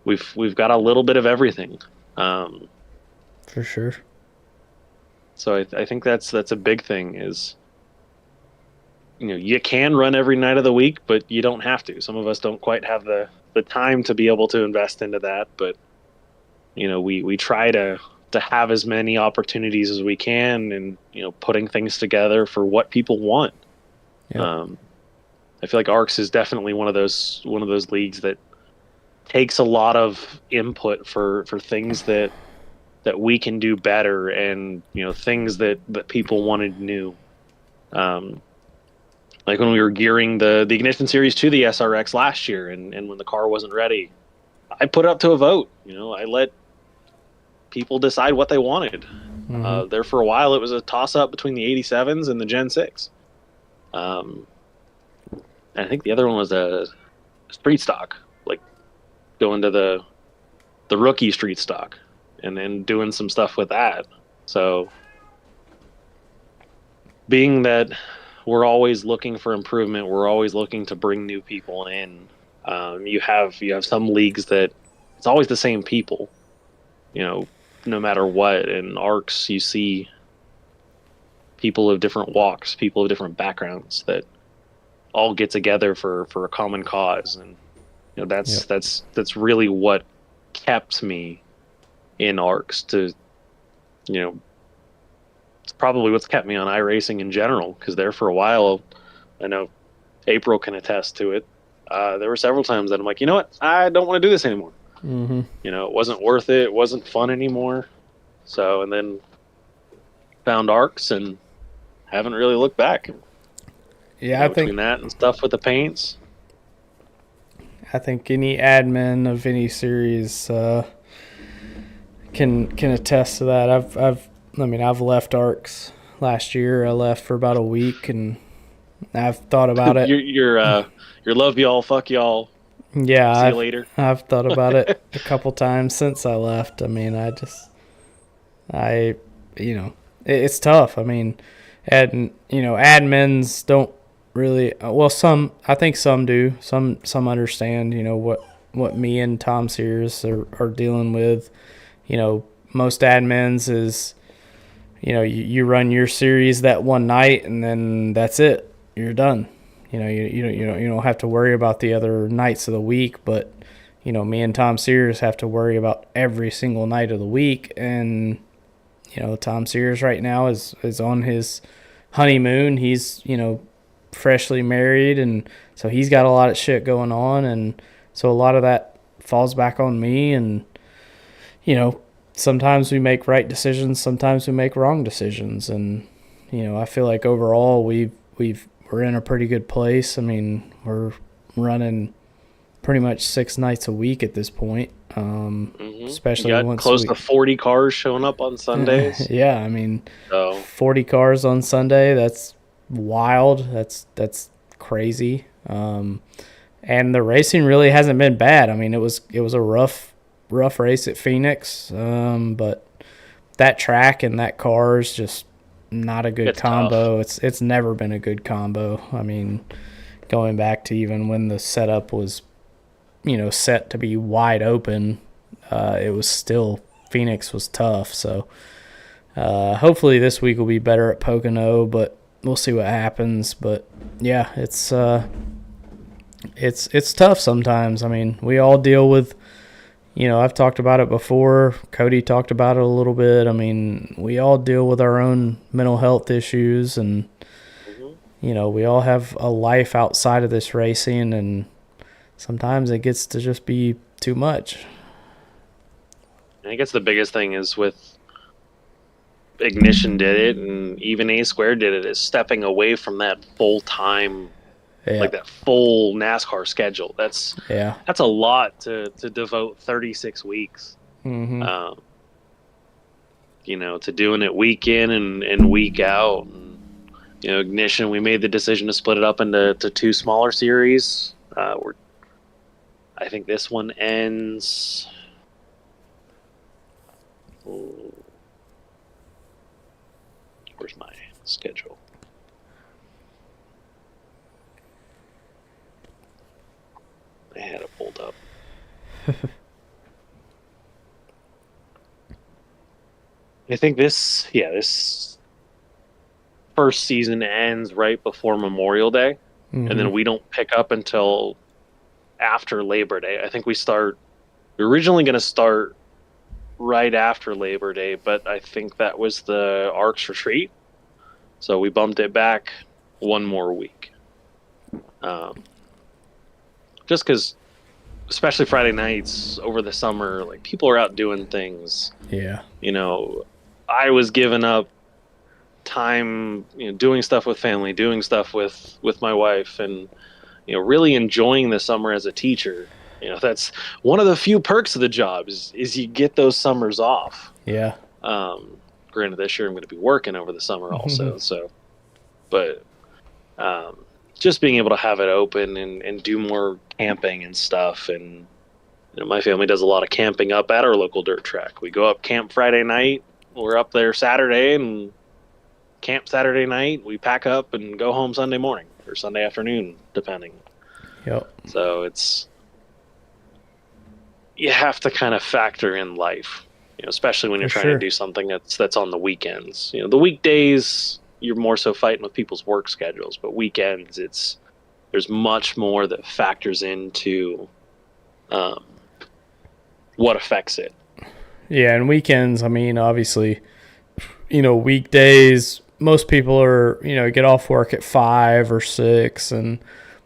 we've got a little bit of everything. For sure. So I think that's a big thing is, you can run every night of the week, but you don't have to. Some of us don't quite have the time to be able to invest into that, but we try to have as many opportunities as we can, and putting things together for what people want. Yep. I feel like ARCS is definitely one of those leagues that takes a lot of input for things that we can do better, and things that people wanted new. Like when we were gearing the Ignition series to the SRX last year, and when the car wasn't ready, I put it up to a vote. I let people decide what they wanted. Mm-hmm. There for a while, it was a toss-up between the 87s and the Gen 6. And I think the other one was a street stock, like going to the rookie street stock and then doing some stuff with that. So being that we're always looking for improvement. We're always looking to bring new people in. You have some leagues that it's always the same people, no matter what. In ARCS, you see people of different walks, people of different backgrounds that all get together for a common cause, and that's really what kept me in ARCS. It's probably what's kept me on iRacing in general, because there for a while, I know April can attest to it. There were several times that I'm like, you know what, I don't want to do this anymore. Mm-hmm. It wasn't worth it. It wasn't fun anymore. So, and then found ARCS and haven't really looked back. Yeah, between that and stuff with the paints. I think any admin of any series can attest to that. I've left ARCS last year. I left for about a week, and I've thought about it. Your love y'all, fuck y'all. Yeah, see you later. I've thought about it a couple times since I left. I mean, it's tough. I mean, admins don't really. Well, I think some do. Some understand. What me and Tom Sears are dealing with. Most admins is, you run your series that one night and then that's it. You're done. You don't have to worry about the other nights of the week, but me and Tom Sears have to worry about every single night of the week. And Tom Sears right now is on his honeymoon. He's freshly married, and so he's got a lot of shit going on, and so a lot of that falls back on me. And sometimes we make right decisions, sometimes we make wrong decisions, and I feel like overall we're in a pretty good place. I mean, we're running pretty much 6 nights a week at this point. Especially you got once close to 40 cars showing up on Sundays. Yeah, I mean, 40 cars on Sunday. That's wild. That's crazy. And the racing really hasn't been bad. I mean, it was a rough race at Phoenix, but that track and that car is just not a good combo. Tough. It's never been a good combo. I mean, going back to even when the setup was set to be wide open, it was still, Phoenix was tough. So hopefully this week will be better at Pocono, but we'll see what happens. But yeah, it's tough sometimes. I mean, we all deal with, I've talked about it before. Cody talked about it a little bit. I mean, we all deal with our own mental health issues, and we all have a life outside of this racing, and sometimes it gets to just be too much. I guess the biggest thing is with Ignition did it, and even A Square did it, is stepping away from that full-time, like that full NASCAR schedule. That's a lot to devote 36 weeks, to doing it week in and week out. And, Ignition, we made the decision to split it up into 2 smaller series. I think this one ends. Where's my schedule? I had it pulled up. I think this first season ends right before Memorial Day, and then we don't pick up until after Labor Day. I think we're originally going to start right after Labor Day, but I think that was the ARCS retreat, so we bumped it back 1 more week. Just because, especially Friday nights over the summer, like, people are out doing things. Yeah. I was giving up time, doing stuff with family, doing stuff with my wife, and really enjoying the summer as a teacher. That's one of the few perks of the job is you get those summers off. Yeah. Granted, this year I'm going to be working over the summer also. But just being able to have it open and do more camping and stuff. And my family does a lot of camping up at our local dirt track. We go up camp Friday night. We're up there Saturday and camp Saturday night, we pack up and go home Sunday morning or Sunday afternoon, depending. Yep. So you have to kind of factor in life, especially when you're trying to do something that's on the weekends. The weekdays you're more so fighting with people's work schedules, but weekends there's much more that factors into what affects it. Yeah, and weekends, I mean, obviously, weekdays, most people are, get off work at 5 or 6 and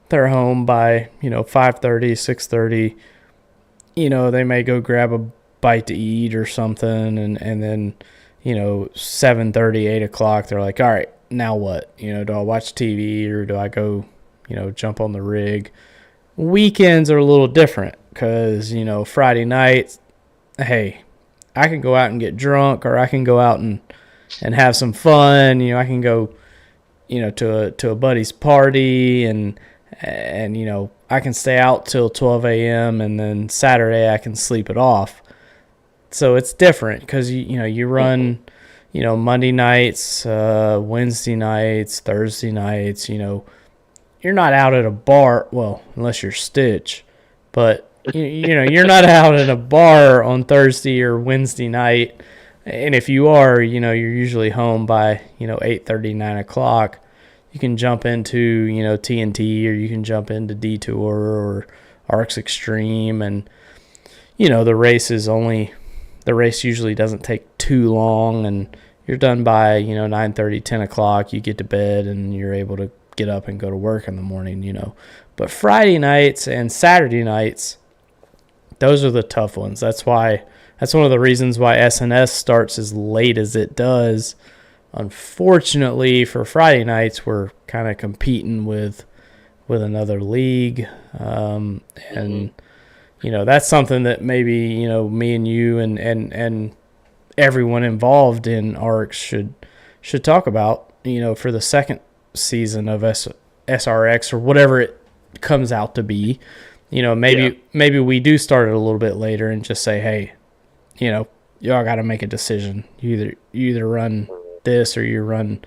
they're home by, 5:30, 6:30. They may go grab a bite to eat or something, and then, 7:30, 8 o'clock, they're like, all right, now what? Do I watch TV or do I go, jump on the rig? Weekends are a little different because, Friday nights, hey, I can go out and get drunk, or I can go out and have some fun. I can go, to a buddy's party and I can stay out till 12 a.m. and then Saturday I can sleep it off. So it's different because you run, Monday nights, Wednesday nights, Thursday nights. You're not out at a bar, well, unless you're Stitch, but you're not out at a bar on Thursday or Wednesday night. And if you are, you're usually home by 8:30, 9 o'clock. You can jump into TNT, or you can jump into Detour or ARCS Extreme, and the race usually doesn't take too long, and you're done by 9:30, 10 o'clock. You get to bed and you're able to get up and go to work in the morning. But Friday nights and Saturday nights, those are the tough ones. That's one of the reasons why SNS starts as late as it does. Unfortunately, for Friday nights, we're kind of competing with another league, and that's something that maybe me and you and everyone involved in ARCS should talk about. For the second season of SRX or whatever it comes out to be, maybe we do start it a little bit later and just say, hey, y'all got to make a decision. You either run this or you run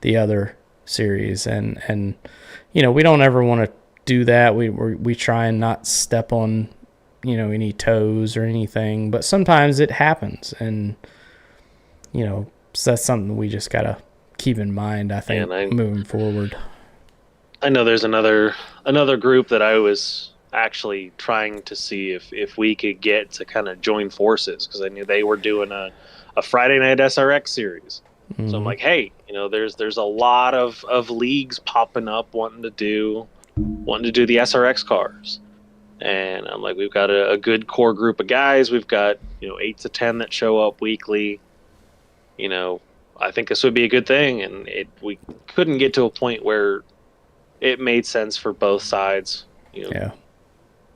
the other series, and we don't ever want to do that. We try and not step on any toes or anything, but sometimes it happens, and so that's something we just gotta keep in mind, I think, moving forward. I know there's another group that I was actually trying to see if we could get to kind of join forces, because I knew they were doing a Friday night SRX series. Mm-hmm. So I'm like, hey, there's a lot of leagues popping up wanting to do the SRX cars, and I'm like, we've got a good core group of guys. We've got 8 to 10 that show up weekly. I think this would be a good thing, and we couldn't get to a point where it made sense for both sides.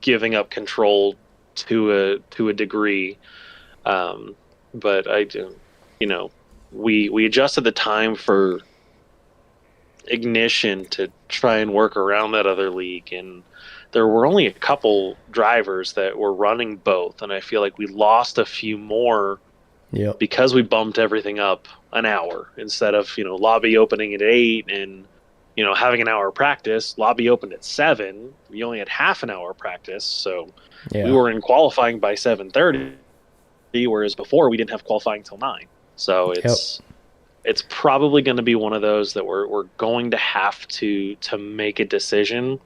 Giving up control to a degree, but I do, we adjusted the time for Ignition to try and work around that other league, and there were only a couple drivers that were running both, and I feel like we lost a few more because we bumped everything up an hour instead of lobby opening at 8 and having an hour practice. Lobby opened at 7. We only had half an hour practice, so we were in qualifying by 7:30, whereas before we didn't have qualifying till 9. So it's probably going to be one of those that we're going to have to make a decision.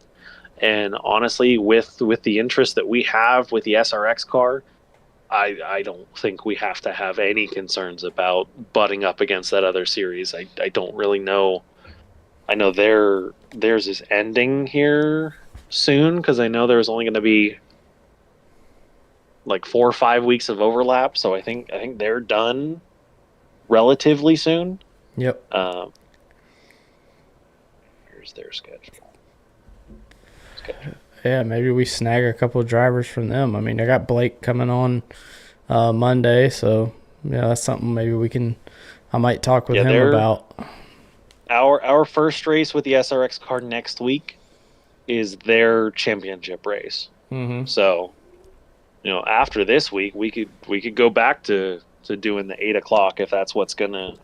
And honestly, with the interest that we have with the SRX car, I don't think we have to have any concerns about butting up against that other series. I don't really know. I know theirs is ending here soon, because I know there's only going to be like 4 or 5 weeks of overlap. So I think they're done relatively soon. Yep. Here's their schedule. Yeah, maybe we snag a couple of drivers from them. I mean, I got Blake coming on Monday, so that's something maybe I might talk with him about. Our first race with the SRX car next week is their championship race. Mm-hmm. So, after this week, we could go back to doing the 8 o'clock if that's what's gonna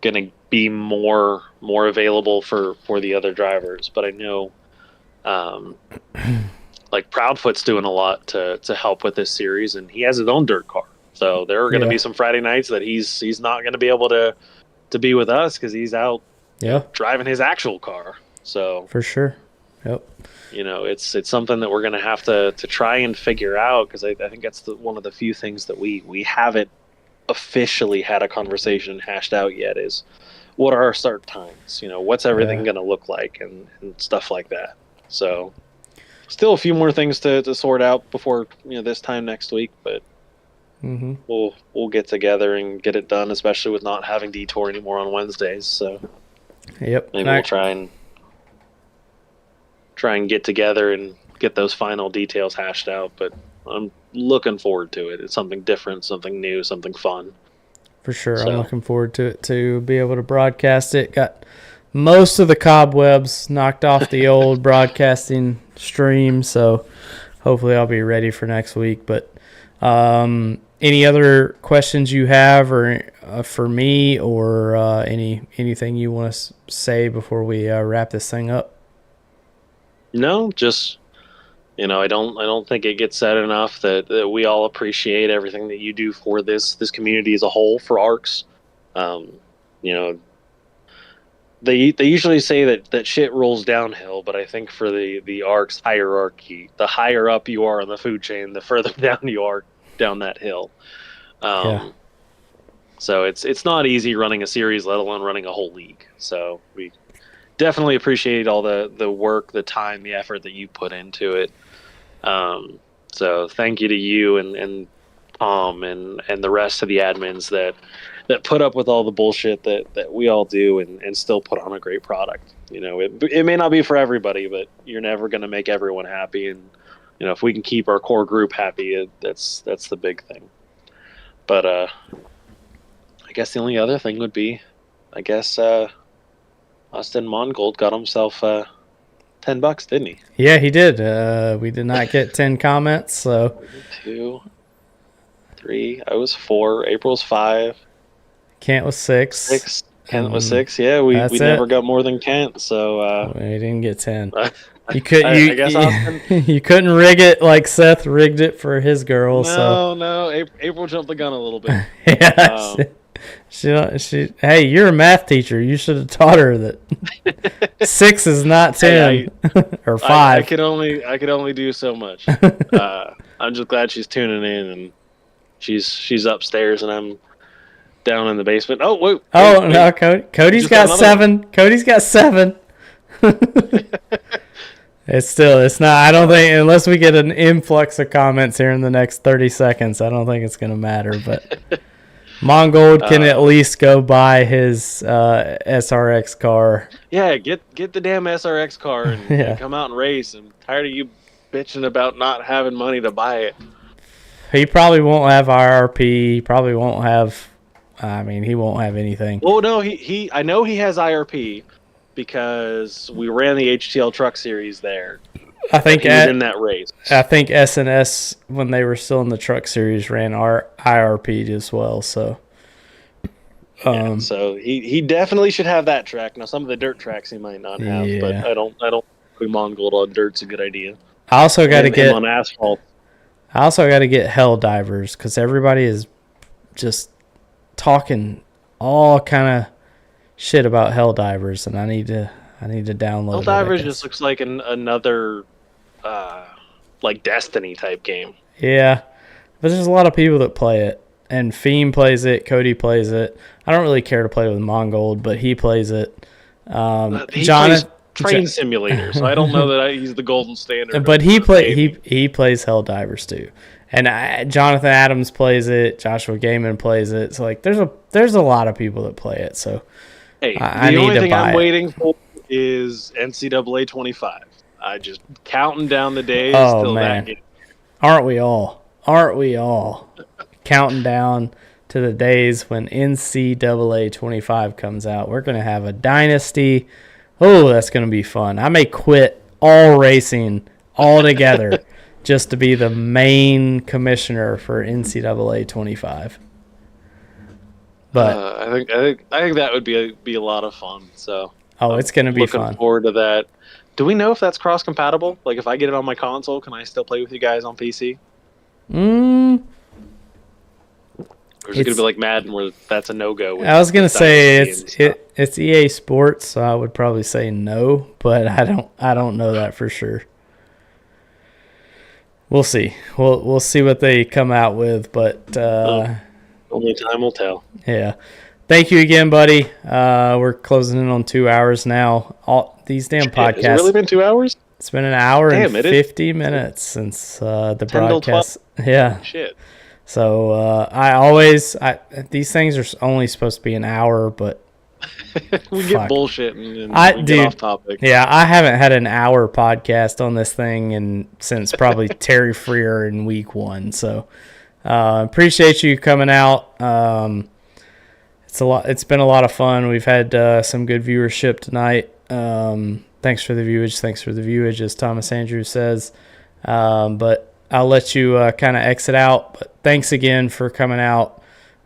going to be more available for the other drivers. But I know like Proudfoot's doing a lot to help with this series, and he has his own dirt car. So there are going to be some Friday nights that he's not going to be able to be with us because he's out driving his actual car. So for sure. Yep. It's something that we're going to have to try and figure out, because I think that's one of the few things that we haven't officially had a conversation hashed out yet, is what are our start times? What's everything going to look like and stuff like that. So still a few more things to sort out before this time next week, but we'll get together and get it done, especially with not having Detour anymore on Wednesdays. So maybe we'll try and get together and get those final details hashed out. But I'm looking forward to it. It's something different, something new, something fun. For sure. So, I'm looking forward to it, to be able to broadcast it. Got most of the cobwebs knocked off the old broadcasting stream, so hopefully I'll be ready for next week. But any other questions you have, or for me, or anything you want to say before we wrap this thing up? No, just I don't think it gets said enough that we all appreciate everything that you do for this community as a whole, for ARCS. They usually say that shit rolls downhill, but I think for the ARCS hierarchy, the higher up you are on the food chain, the further down you are down that hill. So it's not easy running a series, let alone running a whole league. So we definitely appreciate all the work, the time, the effort that you put into it. So thank you to you and Tom and the rest of the admins that put up with all the bullshit that we all do and still put on a great product. It may not be for everybody, but you're never going to make everyone happy. And, if we can keep our core group happy, that's the big thing. But I guess the only other thing would be, Austin Mongold got himself $10, didn't he? Yeah, he did. We did not get 10 comments, so 2, 3. I was 4. April's 5. Kent was 6. 6. Kent was 6. Yeah, we never got more than Kent, so we didn't get 10. You could I guess Austin, you couldn't rig it like Seth rigged it for his girl. No. April jumped the gun a little bit. Yeah. She. Hey, you're a math teacher. You should have taught her that 6 is not 10 or 5. I could only do so much. I'm just glad she's tuning in, and she's upstairs and I'm down in the basement. Oh wait. No, Cody's got 7. Cody's got 7. It's not. I don't think, unless we get an influx of comments here in the next 30 seconds, I don't think it's going to matter. But Mongold can at least go buy his SRX car. Yeah, get the damn SRX car and come out and race. I'm tired of you bitching about not having money to buy it. He probably won't have IRP. He probably won't have. He won't have anything. Well, no, I know he has IRP because we ran the HTL Truck Series there. I think he was in that race. I think SNS, when they were still in the Truck Series, ran our IRP as well. So, so he definitely should have that track. Now, some of the dirt tracks he might not have, but I don't think Mongold on dirt's a good idea. I also got to get on asphalt. I also got to get Hell Divers, because everybody is just talking all kind of shit about Hell Divers, and I need to download Hell Divers just looks like another like Destiny type game. Yeah, but there's a lot of people that play it, and Fiend plays it, Cody plays it. I don't really care to play with Mongold, but he plays it. He plays Train Simulator, so I don't know that he's the golden standard. But he plays Hell Divers too, and Jonathan Adams plays it. Joshua Gaiman plays it. So like, there's a lot of people that play it. So hey, the only thing I'm waiting for is NCAA 25. I just counting down the days till that game. Aren't we all? Counting down to the days when NCAA 25 comes out. We're going to have a dynasty. Oh, that's going to be fun. I may quit all racing altogether just to be the main commissioner for NCAA 25. But I think that would be a lot of fun. So it's going to be looking fun. forward to that. Do we know if that's cross compatible? Like, if I get it on my console, can I still play with you guys on PC? Or is it going to be like Madden, where that's a no go? I was gonna say it's EA Sports, so I would probably say no, but I don't know that for sure. We'll see. We'll see what they come out with, but only time will tell. Yeah. Thank you again, buddy. We're closing in on 2 hours now. All these damn podcasts. Has it really been 2 hours? It's been an hour and 50 minutes since the broadcast. Yeah. Shit. So these things are only supposed to be an hour, but we get bullshit and get off topic. Yeah, I haven't had an hour podcast on this thing since probably Terry Freer in week 1. So appreciate you coming out. It's been a lot of fun. We've had some good viewership tonight. Thanks for the viewage, as Thomas Andrews says. But I'll let you kind of exit out. But thanks again for coming out.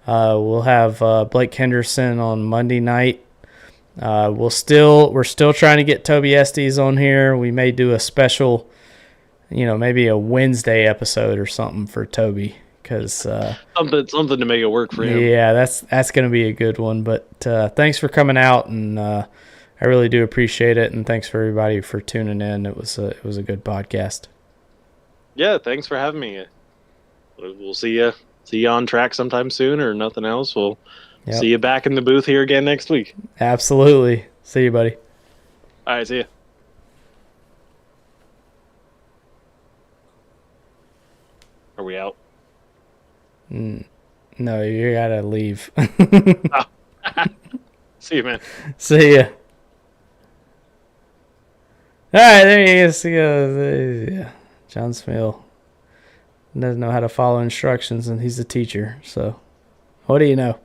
We'll have Blake Henderson on Monday night. We're still trying to get Toby Estes on here. We may do a special, maybe a Wednesday episode or something for Toby, because something to make it work for him. Yeah, that's going to be a good one. But thanks for coming out, and I really do appreciate it. And thanks for everybody for tuning in. It was a good podcast. Yeah, thanks for having me. We'll see you on track sometime soon, or nothing else. We'll see you back in the booth here again next week. Absolutely. See you, buddy. All right, see you. Are we out? No, you gotta leave. Oh. See you, man. See ya. All right, there you go. See ya. Yeah. Jon Smeal doesn't know how to follow instructions, and he's a teacher. So, what do you know?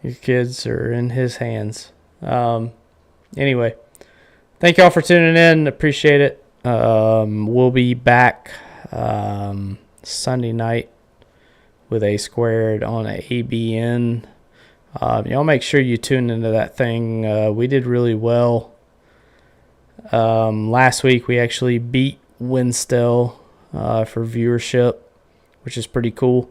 Your kids are in his hands. Anyway, thank y'all for tuning in. Appreciate it. We'll be back Sunday night with A Squared on ABN. Y'all make sure you tune into that thing. We did really well. Last week we actually beat Winstell for viewership, which is pretty cool.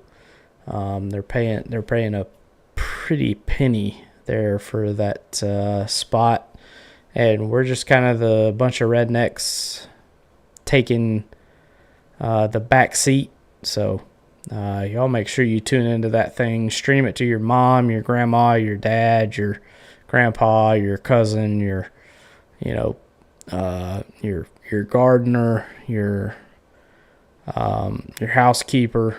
They're paying a pretty penny there for that spot, and we're just kind of the bunch of rednecks taking the back seat. So y'all make sure you tune into that thing. Stream it to your mom, your grandma, your dad, your grandpa, your cousin, your gardener, your housekeeper,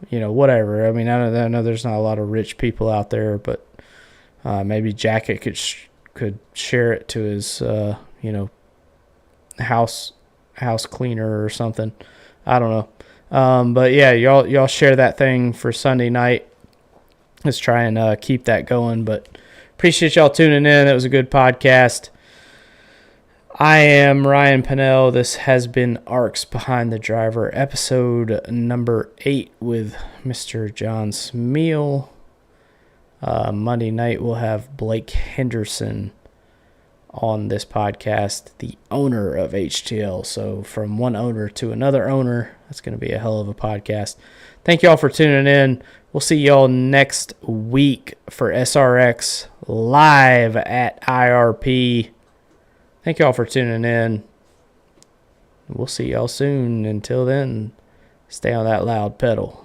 whatever. I mean, I know there's not a lot of rich people out there, but maybe Jacket could share it to his house cleaner or something. I don't know. But yeah, y'all share that thing for Sunday night. Let's try and keep that going. But appreciate y'all tuning in. It was a good podcast. I am Ryan Pennell. This has been ARCS Behind the Driver, episode number 8 with Mr. Jon Smeal. Monday night we'll have Blake Henderson on this podcast, the owner of HTL. So from one owner to another owner, that's going to be a hell of a podcast. Thank y'all for tuning in. We'll see y'all next week for SRX live at IRP. Thank y'all for tuning in. We'll see y'all soon. Until then, stay on that loud pedal.